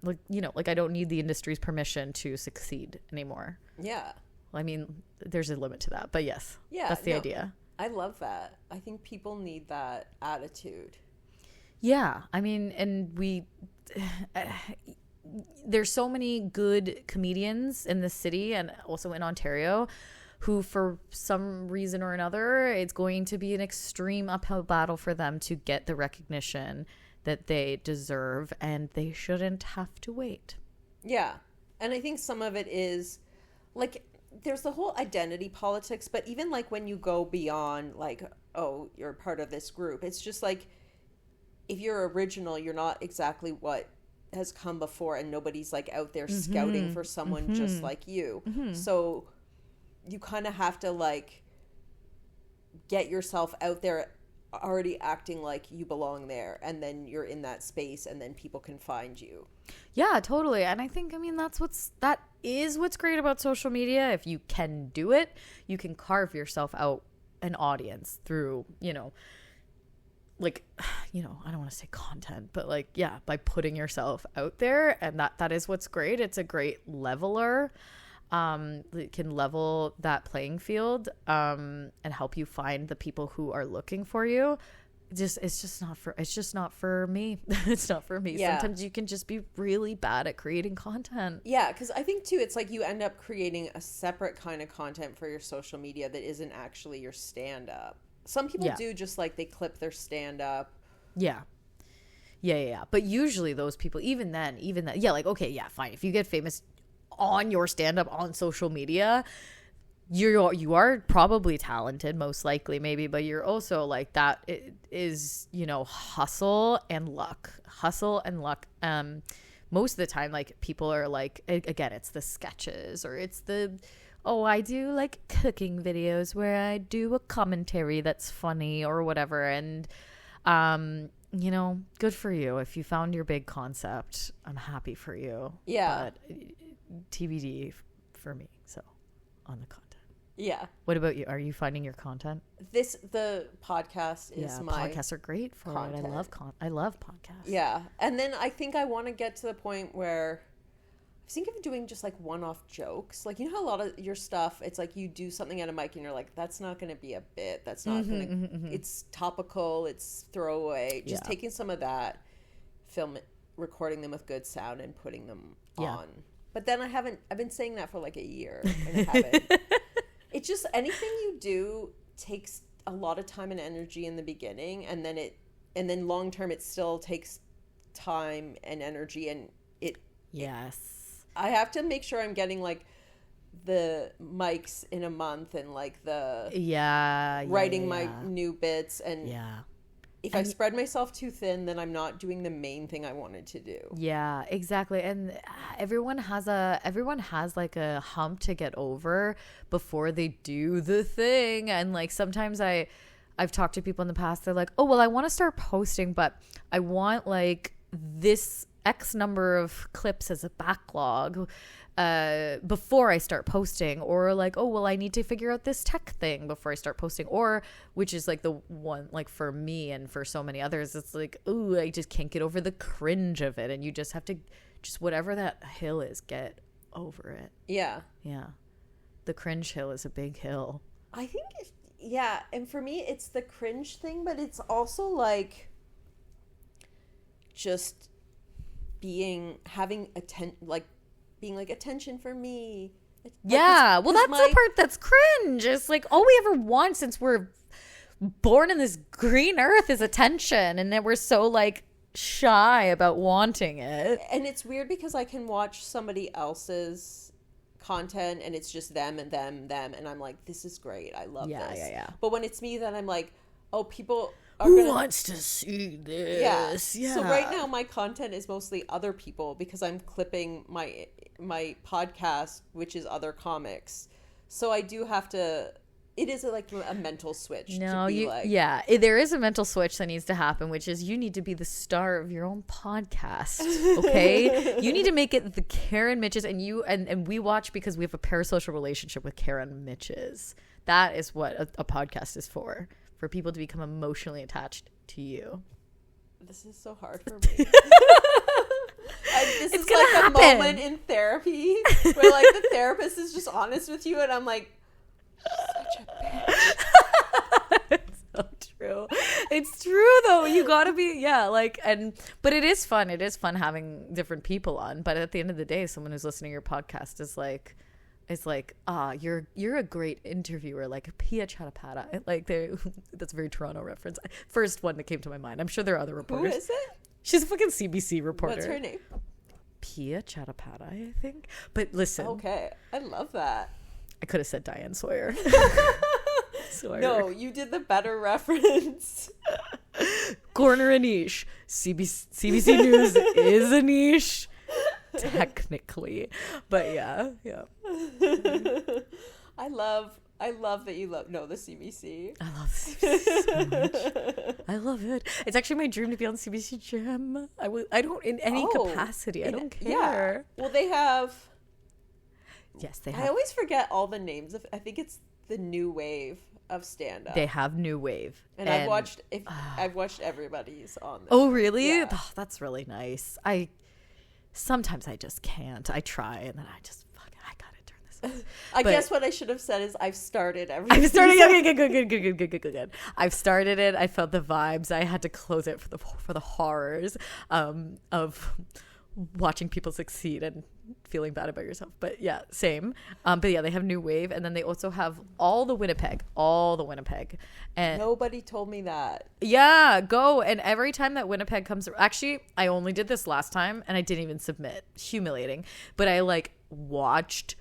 don't need the industry's permission to succeed anymore. I mean, there's a limit to that, but yes, that's the idea. I love that. I think people need that attitude. I mean, and there's so many good comedians in the city and also in Ontario who, for some reason or another, it's going to be an extreme uphill battle for them to get the recognition that they deserve, and they shouldn't have to wait. Yeah. And I think some of it is like, there's the whole identity politics, but even like when you go beyond like, oh, you're part of this group, it's just like, if you're original, you're not exactly what has come before, and nobody's like out there scouting for someone just like you. So you kind of have to like get yourself out there already acting like you belong there, and then you're in that space, and then people can find you. Yeah, totally. And I think, I mean, that is what's great about social media. If you can do it, you can carve yourself out an audience through, like, I don't want to say content, but like, by putting yourself out there. And that is what's great. It's a great leveler. It can level that playing field, and help you find the people who are looking for you. it's just not for me. It's not for me. Yeah. Sometimes you can just be really bad at creating content. Yeah, because I think too, it's like you end up creating a separate kind of content for your social media that isn't actually your stand-up. Some people do just like they clip their stand-up. Yeah. But usually those people, even then, yeah, like, okay, yeah, fine. If you get famous on your stand-up on social media, you are probably talented, most likely, maybe, but you're also like, that is, you know, hustle and luck. Most of the time, like, people are like, again, it's the sketches, or it's the, I do like cooking videos where I do a commentary that's funny or whatever. And, you know, good for you. If you found your big concept, I'm happy for you. Yeah. But TBD for me. So on the content. Yeah. What about you? Are you finding your content? The podcast is my podcasts are great for content. it. I love podcasts. Yeah. And then I think I want to get to the point where I was thinking of doing just like one-off jokes. Like, you know how a lot of your stuff, it's like you do something at a mic and you're like, that's not going to be a bit. That's not going to, it's topical, it's throwaway. Just taking some of that, recording them with good sound and putting them on. But then I've been saying that for like a year and I haven't. It's just, anything you do takes a lot of time and energy in the beginning, and then long term it still takes time and energy, and I have to make sure I'm getting like the mics in a month and like the writing my new bits, and if I spread myself too thin, then I'm not doing the main thing I wanted to do. Yeah, exactly. And everyone has like a hump to get over before they do the thing. And like, sometimes I've talked to people in the past, they're like, oh, well, I want to start posting, but I want like this X number of clips as a backlog before I start posting, or like, oh, well, I need to figure out this tech thing before I start posting, or which is like the one, like for me and for so many others, it's like, ooh, I just can't get over the cringe of it, and you just have to, just whatever that hill is, get over it. Yeah The cringe hill is a big hill, I think. And for me it's the cringe thing, but it's also like just being attention for me. Well, that's the part that's cringe. It's like, all we ever want since we're born in this green earth is attention, and then we're so like shy about wanting it. And it's weird because I can watch somebody else's content and it's just them and them, and I'm like, this is great, I love this. But when it's me, then I'm like, oh, people who wants to see this? Yeah. So right now my content is mostly other people because I'm clipping my podcast, which is other comics. So I do have to. It is like a mental switch. There is a mental switch that needs to happen, which is you need to be the star of your own podcast. Okay, you need to make it the Karen Mitches, and we watch because we have a parasocial relationship with Karen Mitches. That is what a podcast is for people to become emotionally attached to you. This is so hard for me. This is like happen. A moment in therapy where like the therapist is just honest with you, and I'm like, such a bitch. It's so true. It's true though. You gotta be, but it is fun. It is fun having different people on. But at the end of the day, someone who's listening to your podcast is like, you're a great interviewer, like Pia Chatapata. Like, that's a very Toronto reference. First one that came to my mind. I'm sure there are other reporters. Who is it? She's a fucking CBC reporter. What's her name? Pia Chatapata, I think. But listen. Okay, I love that. I could have said Diane Sawyer. No, you did the better reference. Corner a niche. CBC News is a niche. Technically, but yeah. I love that you love the CBC. I love the CBC so much. I love it. It's actually my dream to be on CBC Gem. I don't in any capacity. I don't care. Yeah. Well, they have. Yes, they have. I always forget all the names of. I think it's the new wave of stand-up. They have new wave, and I've watched everybody's on this. Oh, really? Yeah. Oh, that's really nice. Sometimes I just can't. I try, and then I just I gotta turn this I But guess what I should have said is I've started everything. I've started. Okay, good. I've started it. I felt the vibes. I had to close it for the horrors of watching people succeed and feeling bad about yourself. But yeah, same. But yeah, they have New Wave, and then they also have all the Winnipeg, and Nobody told me that. yeah, go. And every time that Winnipeg comes, actually, I only did this last time, and I didn't even submit. Humiliating. But I like watched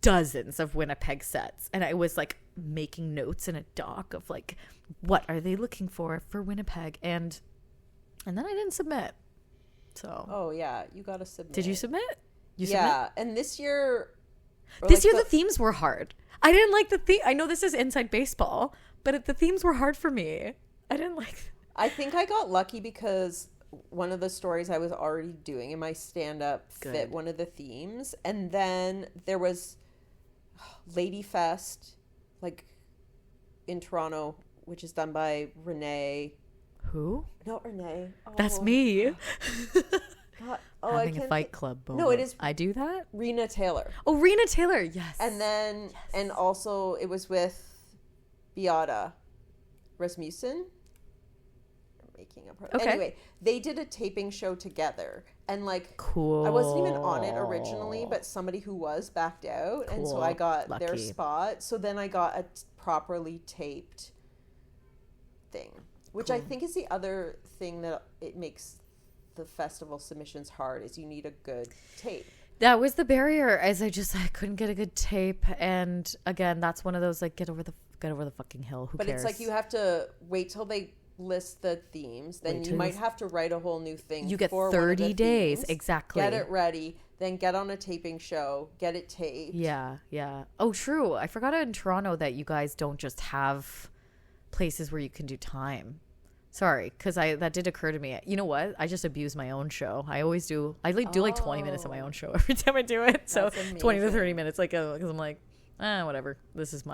dozens of Winnipeg sets, and I was like making notes in a doc of like, what are they looking for Winnipeg, and then I didn't submit. So Oh yeah, you gotta submit. did you submit? Yeah, and this year The themes were hard. I didn't like the theme. I know this is inside baseball, but the themes were hard for me. I didn't like. I think I got lucky because one of the stories I was already doing in my stand-up fit one of the themes, and then there was Lady Fest, like in Toronto, which is done by Renee. Who? Not Renee. That's me. God. Having a fight club moment. No, it is. I do that? Rena Taylor. Oh, Rena Taylor. Yes. And then, and also it was with Beata Rasmussen. I'm making up her. Okay. Anyway, they did a taping show together, and like, cool. I wasn't even on it originally, but somebody who was backed out, and so I got their Lucky. spot. So then I got a properly taped thing, which I think is the other thing that it makes the festival submissions hard, is you need a good tape. That was the barrier, as I couldn't get a good tape, and again, that's one of those like get over the fucking hill. Who but cares? it's like you have to wait till they list the themes, then you might have to write a whole new thing. You get for 30 days themes, exactly. Get it ready, then get on a taping show, get it taped. Yeah. Oh, true. I forgot in Toronto that you guys don't just have places where you can do time. Sorry, because that did occur to me. You know what? I just abuse my own show. I always do. I do like 20 minutes of my own show every time I do it. So 20 to 30 minutes, like, because I'm like, whatever. This is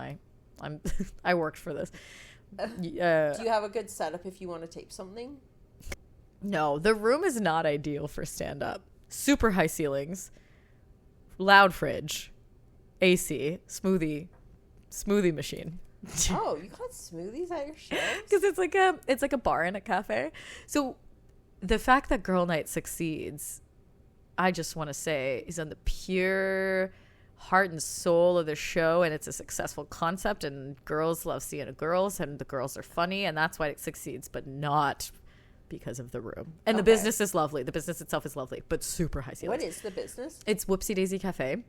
I worked for this. Do you have a good setup if you want to tape something? No, the room is not ideal for stand up. Super high ceilings, loud fridge, AC, smoothie machine. Oh, you got smoothies at your shows? Because it's like a bar and a cafe. So the fact that Girl Night succeeds, I just want to say, is on the pure heart and soul of the show, and it's a successful concept, and girls love seeing the girls, and the girls are funny, and that's why it succeeds, but not because of the room. And the business is lovely. The business itself is lovely, but super high ceilings. What is the business? It's Whoopsie Daisy Cafe.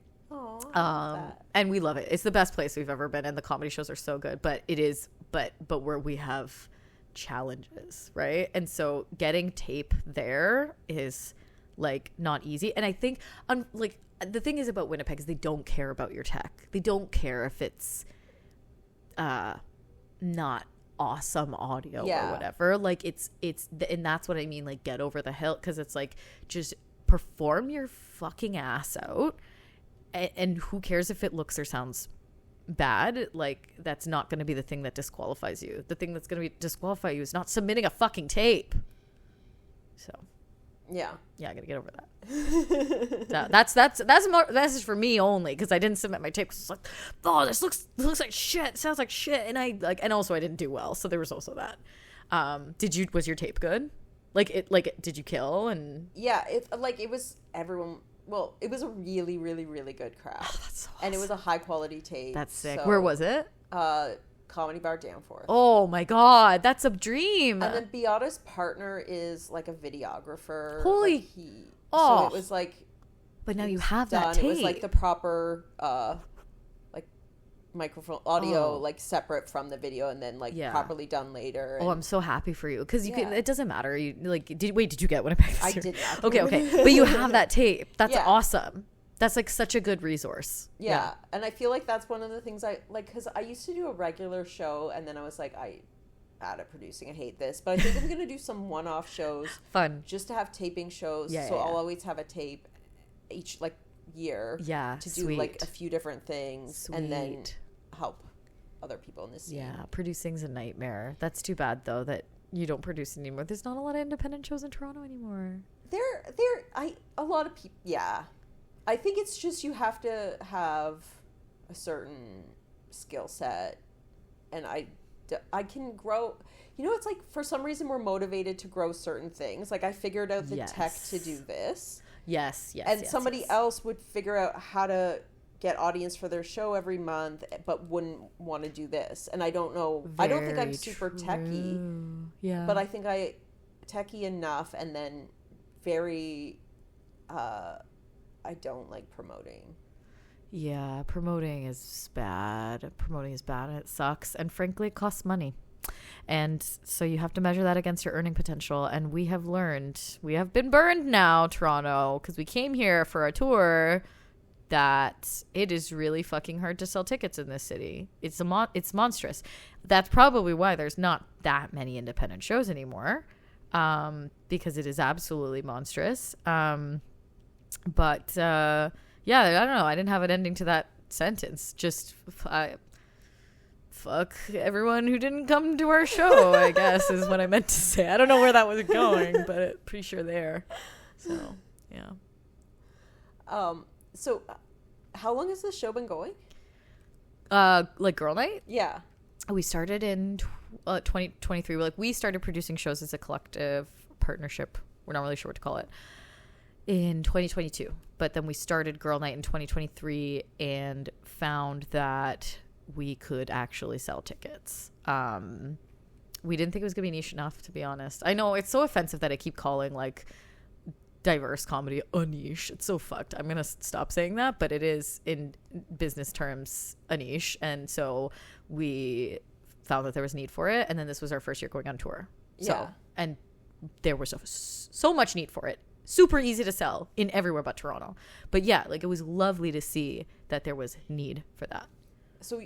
And we love it. It's the best place we've ever been, and the comedy shows are so good, but it is but where we have challenges, right? And so getting tape there is like not easy. And I think like the thing is about Winnipeg is they don't care about your tech. They don't care if it's not awesome audio or whatever. Like it's and that's what I mean, like get over the hill, because it's like just perform your fucking ass out. And who cares if it looks or sounds bad? Like, that's not going to be the thing that disqualifies you. The thing that's going to disqualify you is not submitting a fucking tape. So, yeah, I got to get over that. That's just for me only, because I didn't submit my tape. Cause it's like, oh, this looks like shit. Sounds like shit. And and also I didn't do well. So there was also that. Was your tape good? Did you kill? And yeah, it was everyone. Well, it was a really, really, really good crowd. Oh, that's so awesome. And it was a high quality tape. That's sick. Where was it? Comedy Bar Danforth. Oh my God, that's a dream. And then Beata's partner is like a videographer. Holy. So it was like. But now you have that tape. It was like the proper microphone audio like separate from the video, and then properly done later. Oh, I'm so happy for you, because it doesn't matter. You did you get Winnipeg? I did not. Okay, but you have that tape. That's awesome. That's like such a good resource. Yeah, and I feel like that's one of the things I like, because I used to do a regular show, and then I was like, I bad at producing. I hate this, but I think I'm gonna do some one-off shows. Fun. Just to have taping shows. Yeah, so I'll always have a tape each year. Yeah. To do a few different things, and then help other people in the scene. Yeah, producing's a nightmare. That's too bad though that you don't produce anymore. There's not a lot of independent shows in Toronto anymore. A lot of people. Yeah. I think it's just you have to have a certain skill set, and I can grow. You know, it's like for some reason we're motivated to grow certain things. Like I figured out the tech to do this. Yes. And somebody else would figure out how to get audience for their show every month, but wouldn't want to do this. And I don't know. I don't think I'm super techie. Yeah. But I think I techie enough, and then very. I don't like promoting. Yeah, promoting is bad. Promoting is bad, and it sucks. And frankly, it costs money. And so you have to measure that against your earning potential. And we have been burned now, Toronto, because we came here for a tour, that it is really fucking hard to sell tickets in this city. It's monstrous. That's probably why there's not that many independent shows anymore, because it is absolutely monstrous. But yeah, I don't know. I didn't have an ending to that sentence. Just fuck everyone who didn't come to our show, I guess, is what I meant to say. I don't know where that was going, but pretty sure there. So, yeah. So how long has this show been going? Like Girl Night? Yeah. We started in 2023. We started producing shows as a collective partnership. We're not really sure what to call it. In 2022. But then we started Girl Night in 2023 and found that we could actually sell tickets. We didn't think it was going to be niche enough, to be honest. I know it's so offensive that I keep calling like diverse comedy a niche. It's so fucked. I'm going to stop saying that, but it is in business terms a niche. And so we found that there was need for it. And then this was our first year going on tour. So, and there was so much need for it. Super easy to sell in everywhere but Toronto. But yeah, like it was lovely to see that there was need for that. So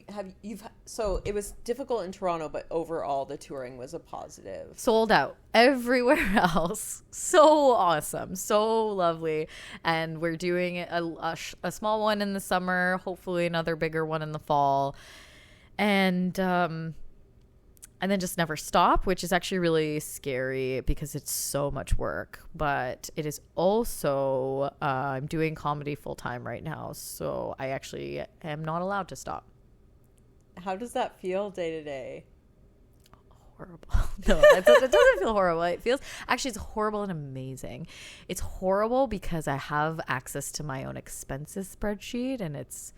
so it was difficult in Toronto, but overall the touring was a positive. Sold out everywhere else. So awesome. So lovely. And we're doing a small one in the summer, hopefully another bigger one in the fall. And then just never stop, which is actually really scary because it's so much work. But it is also, I'm doing comedy full time right now. So I actually am not allowed to stop. How does that feel day to day? Horrible. No, it doesn't feel horrible. It's horrible and amazing. It's horrible because I have access to my own expenses spreadsheet, and it's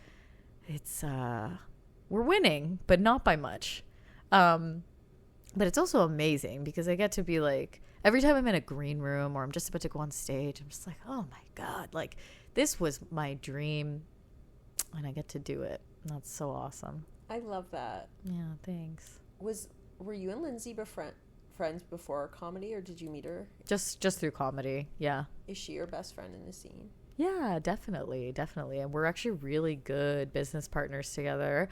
we're winning, but not by much. But it's also amazing because I get to be like, every time I'm in a green room or I'm just about to go on stage, I'm just like, oh my God, like this was my dream and I get to do it. And that's so awesome. I love that. Yeah, thanks. Were you and Lindsay friends before comedy, or did you meet her? Just through comedy, yeah. Is she your best friend in the scene? Yeah, definitely. And we're actually really good business partners together,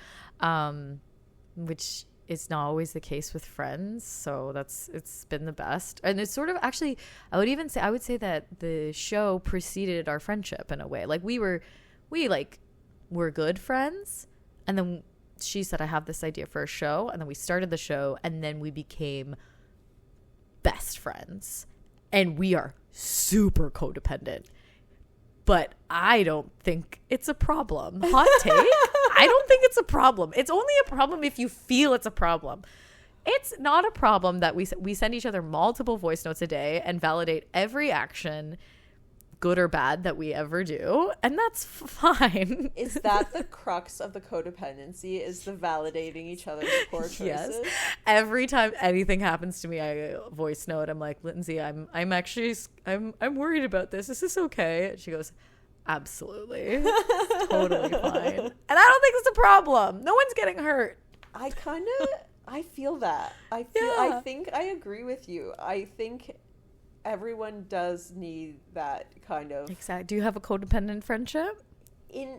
which is not always the case with friends. So it's been the best. And it's sort of actually, I would say that the show preceded our friendship in a way. Like we're good friends. And then she said, I have this idea for a show. And then we started the show, and then we became best friends. And we are super codependent. But I don't think it's a problem. Hot take? I don't think it's a problem. It's only a problem if you feel it's a problem. It's not a problem that we send each other multiple voice notes a day and validate every action, good or bad, that we ever do. And that's fine. Is that the crux of the codependency, is the validating each other's poor choices? Yes. Every time anything happens to me, I voice note. I'm like, Lindsay, I'm worried about this. Is this okay? And she goes, absolutely. It's totally fine. And I don't think it's a problem. No one's getting hurt. I feel that. I think I agree with you. I think everyone does need that kind of. Exactly. Do you have a codependent friendship?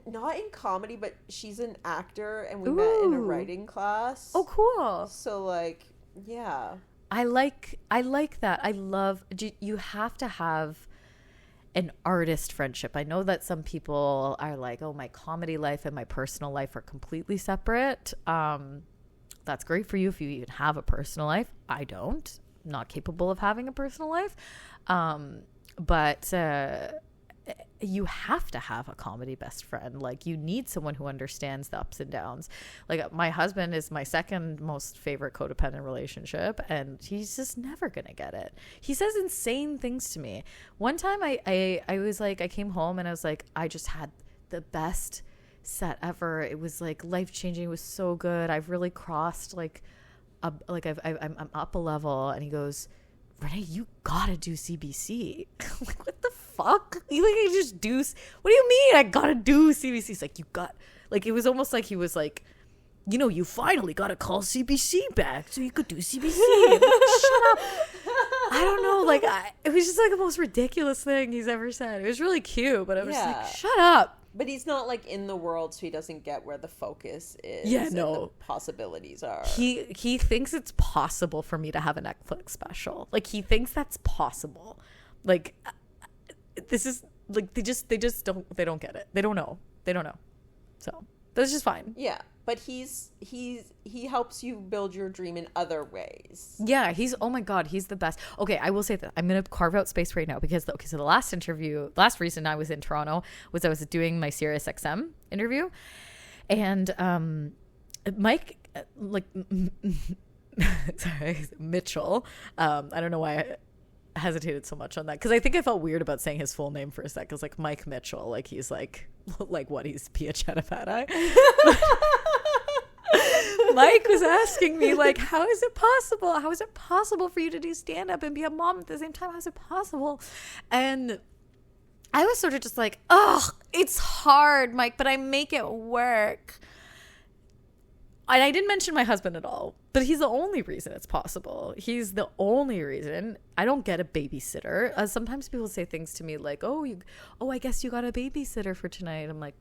Not in comedy, but she's an actor, and we met in a writing class. Oh, cool. So like, yeah. I like that. I love, you have to have an artist friendship. I know that some people are like, oh, my comedy life and my personal life are completely separate. That's great for you if you even have a personal life. I don't. Not capable of having a personal life. But you have to have a comedy best friend. Like, you need someone who understands the ups and downs. Like, my husband is my second most favorite codependent relationship, and he's just never gonna get it. He says insane things to me. One time I was like, I came home and I was like, I just had the best set ever. It was like life-changing. It was so good. I've really crossed I'm up a level. And he goes, Renee, you gotta do CBC. Like, what the fuck? You think I just do? What do you mean I gotta do CBC? It's like, you got, like, it was almost like he was like, you know, you finally gotta call CBC back so you could do CBC. Like, shut up. I don't know. Like, it was just like the most ridiculous thing he's ever said. It was really cute, but I was like, shut up. But he's not like in the world, so he doesn't get where the focus is. Yeah, and no. the possibilities are. He thinks it's possible for me to have a Netflix special. Like, he thinks that's possible. Like, this is like, they just don't get it. They don't know. So that's just fine. Yeah, but he helps you build your dream in other ways. Yeah, oh my God, he's the best. Okay, I will say that I'm gonna carve out space right now because so the last reason I was in Toronto was I was doing my Sirius XM interview, and Mike, sorry, Mitchell. I don't know why I hesitated so much on that, because I think I felt weird about saying his full name for a sec. It's like Mike Mitchell, like he's like what, he's Pia Chatapati. Mike was asking me, like, how is it possible for you to do stand-up and be a mom at the same time? How is it possible? And I was sort of just like, oh, it's hard, Mike, but I make it work. And I didn't mention my husband at all, but he's the only reason it's possible. He's the only reason. I don't get a babysitter. Sometimes people say things to me like, oh, I guess you got a babysitter for tonight. I'm like,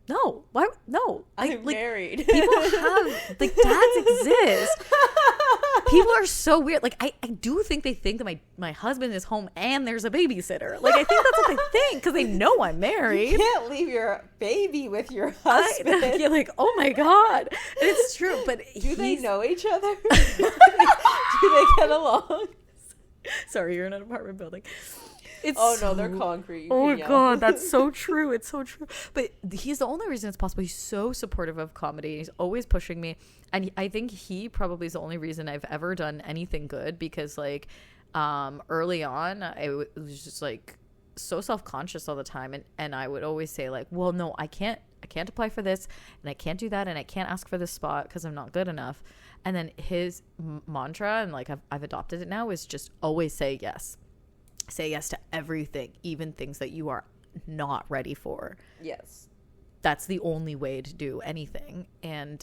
no, why? No, I'm married. People have, like, dads exist. People are so weird. Like, I do think they think that my husband is home and there's a babysitter. Like, I think that's what they think because they know I'm married. You can't leave your baby with your husband. You're like, oh my God. And it's true. But do they know each other? do they get along? Sorry, you're in an apartment building. No, they're concrete. Oh my God, that's so true. It's so true. But he's the only reason it's possible. He's so supportive of comedy. He's always pushing me. And I think he probably is the only reason I've ever done anything good, because like early on, I was just like so self-conscious all the time. And I would always say like, well, no, I can't apply for this, and I can't do that, and I can't ask for this spot because I'm not good enough. And then his mantra, and like I've adopted it now, is just always say yes. Say yes to everything, even things that you are not ready for. Yes. That's the only way to do anything. And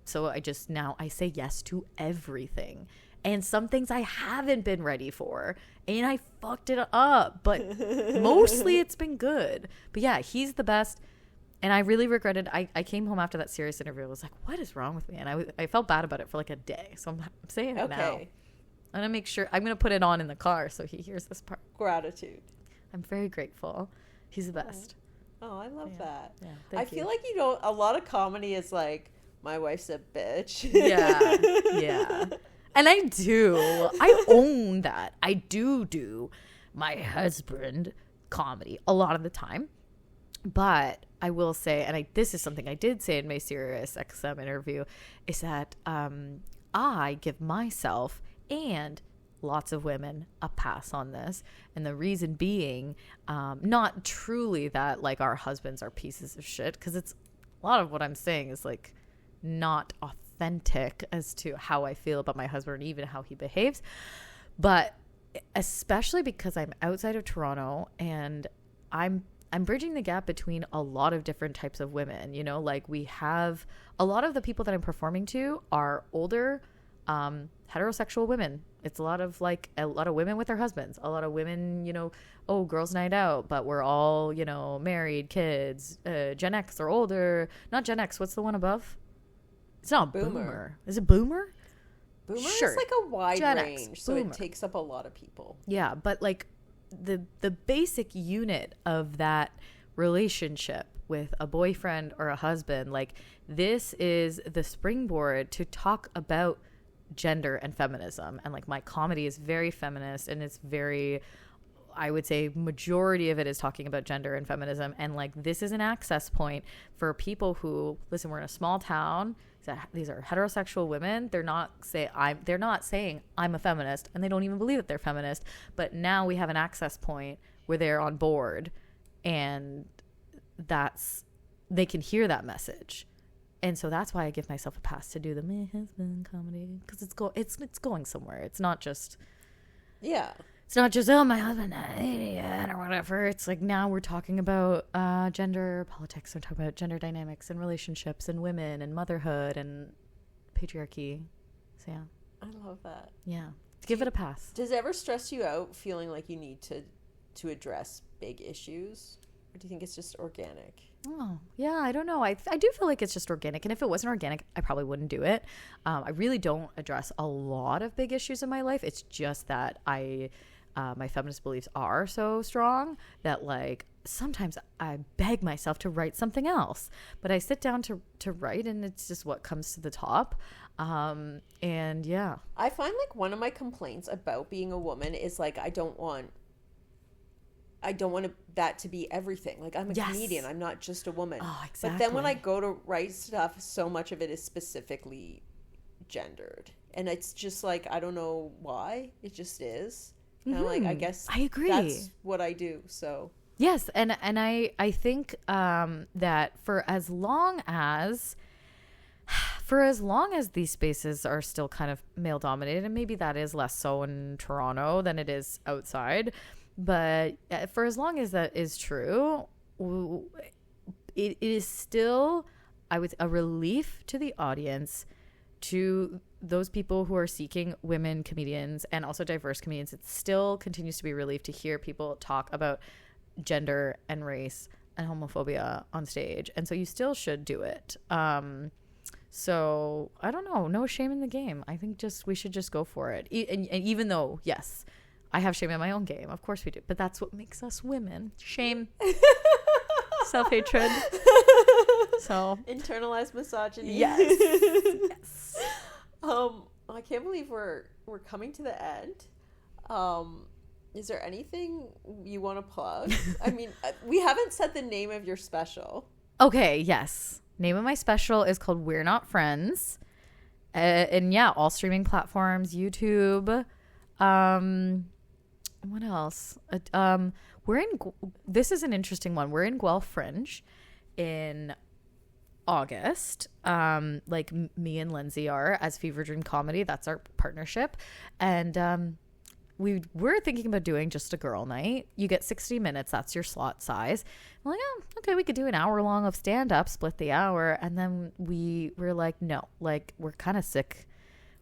so I say yes to everything. And some things I haven't been ready for. And I fucked it up. But mostly it's been good. But yeah, he's the best. And I really regretted, I came home after that serious interview. I was like, what is wrong with me? And I felt bad about it for like a day. So I'm saying it now. I'm going to make sure, I'm going to put it on in the car so he hears this part. Gratitude. I'm very grateful. He's the best. Oh, I love that. Yeah, I feel like, a lot of comedy is like, my wife's a bitch. Yeah. And I do. I own that. I do my husband comedy a lot of the time. But I will say, and this is something I did say in my Sirius XM interview, is that I give myself and lots of women a pass on this. And the reason being, not truly that like our husbands are pieces of shit, because it's a lot of what I'm saying is like not authentic as to how I feel about my husband, or even how he behaves. But especially because I'm outside of Toronto and I'm bridging the gap between a lot of different types of women, like we have a lot of the people that I'm performing to are older, heterosexual women. It's a lot of women with their husbands, a lot of women, girls' night out, but we're all, married, kids, Gen X or older. Not Gen X. What's the one above? It's not boomer. Is it boomer? Boomer sure. is like a wide Gen range, X, so boomer. it takes up a lot of people. Yeah, but like the basic unit of that relationship with a boyfriend or a husband, like this is the springboard to talk about gender and feminism. And like my comedy is very feminist, and it's very, I would say majority of it is talking about gender and feminism. And like, this is an access point for people who, listen, we're in a small town. These are heterosexual women. They're not saying I'm a feminist, and they don't even believe that they're feminist. But now we have an access point where they're on board, and they can hear that message. And so that's why I give myself a pass to do the my husband comedy, because it's going somewhere. It's not just oh, my husband an idiot or whatever. It's like, now we're talking about gender politics. We're talking about gender dynamics and relationships and women and motherhood and patriarchy. So yeah, I love that. Yeah, give it a pass. Does it ever stress you out feeling like you need to address big issues, or do you think it's just organic? Oh, yeah, I don't know. I do feel like it's just organic. And if it wasn't organic, I probably wouldn't do it. I really don't address a lot of big issues in my life. It's just that my feminist beliefs are so strong that, like, sometimes I beg myself to write something else. But I sit down to write, and it's just what comes to the top. And yeah. I find, like, one of my complaints about being a woman is, like, I don't want that to be everything. Like, I'm a comedian. I'm not just a woman. Oh, exactly. But then when I go to write stuff, so much of it is specifically gendered. And it's just like, I don't know why. It just is. And I'm like, I guess I agree. That's what I do. So yes, and I think that for as long as these spaces are still kind of male dominated, and maybe that is less so in Toronto than it is outside, but for as long as that is true, it is still, I would, a relief to the audience, to those people who are seeking women comedians and also diverse comedians. It still continues to be a relief to hear people talk about gender and race and homophobia on stage. And so you still should do it. So I don't know, no shame in the game. I think we should just go for it. And even though, yes, I have shame in my own game. Of course we do. But that's what makes us women. Shame. Self-hatred. So internalized misogyny. Yes. Yes. I can't believe we're coming to the end. Is there anything you want to plug? I mean, we haven't said the name of your special. Okay, yes. Name of my special is called We're Not Friends. And yeah, all streaming platforms, YouTube. What else? This is an interesting one. We're in Guelph Fringe in August. Like me and Lindsay are, as Fever Dream Comedy. That's our partnership. And we're thinking about doing just a girl night. You get 60 minutes. That's your slot size. I'm like, oh, okay, we could do an hour long of stand-up, split the hour. And then we're like, no, like, we're kind of sick.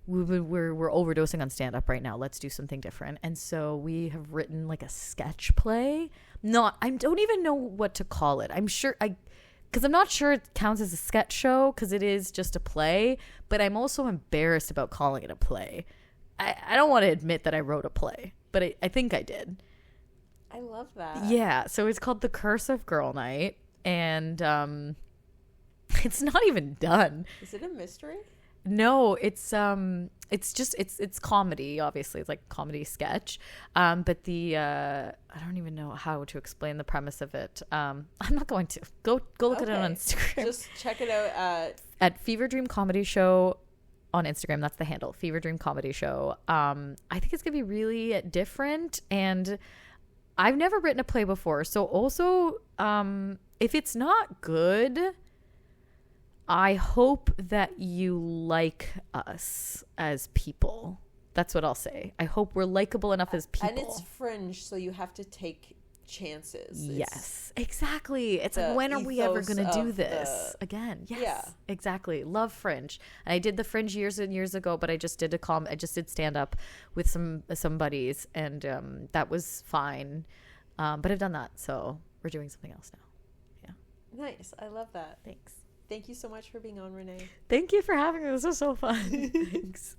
We're overdosing on stand-up right now. Let's do something different. And so we have written like a sketch play. I don't even know what to call it. Because I'm not sure it counts as a sketch show because it is just a play. But I'm also embarrassed about calling it a play. I don't want to admit that I wrote a play, but I think I did. I love that. Yeah. So it's called The Curse of Girl Night. And it's not even done. Is it a mystery? No, it's comedy, obviously. It's like comedy sketch. But I don't even know how to explain the premise of it. I'm not going to. Go look at it on Instagram. Just check it out at Fever Dream Comedy Show on Instagram. That's the handle, Fever Dream Comedy Show. I think it's gonna be really different, and I've never written a play before. So also, if it's not good, I hope that you like us as people. That's what I'll say. I hope we're likable enough as people. And it's Fringe, so you have to take chances. Yes, exactly. It's like, when are we ever going to do this again? Yes, yeah, exactly. Love Fringe. And I did the Fringe years and years ago, but I just did stand up with some buddies, and that was fine. But I've done that, so we're doing something else now. Yeah. Nice. I love that. Thanks. Thank you so much for being on, Renee. Thank you for having me. This was so fun. Thanks.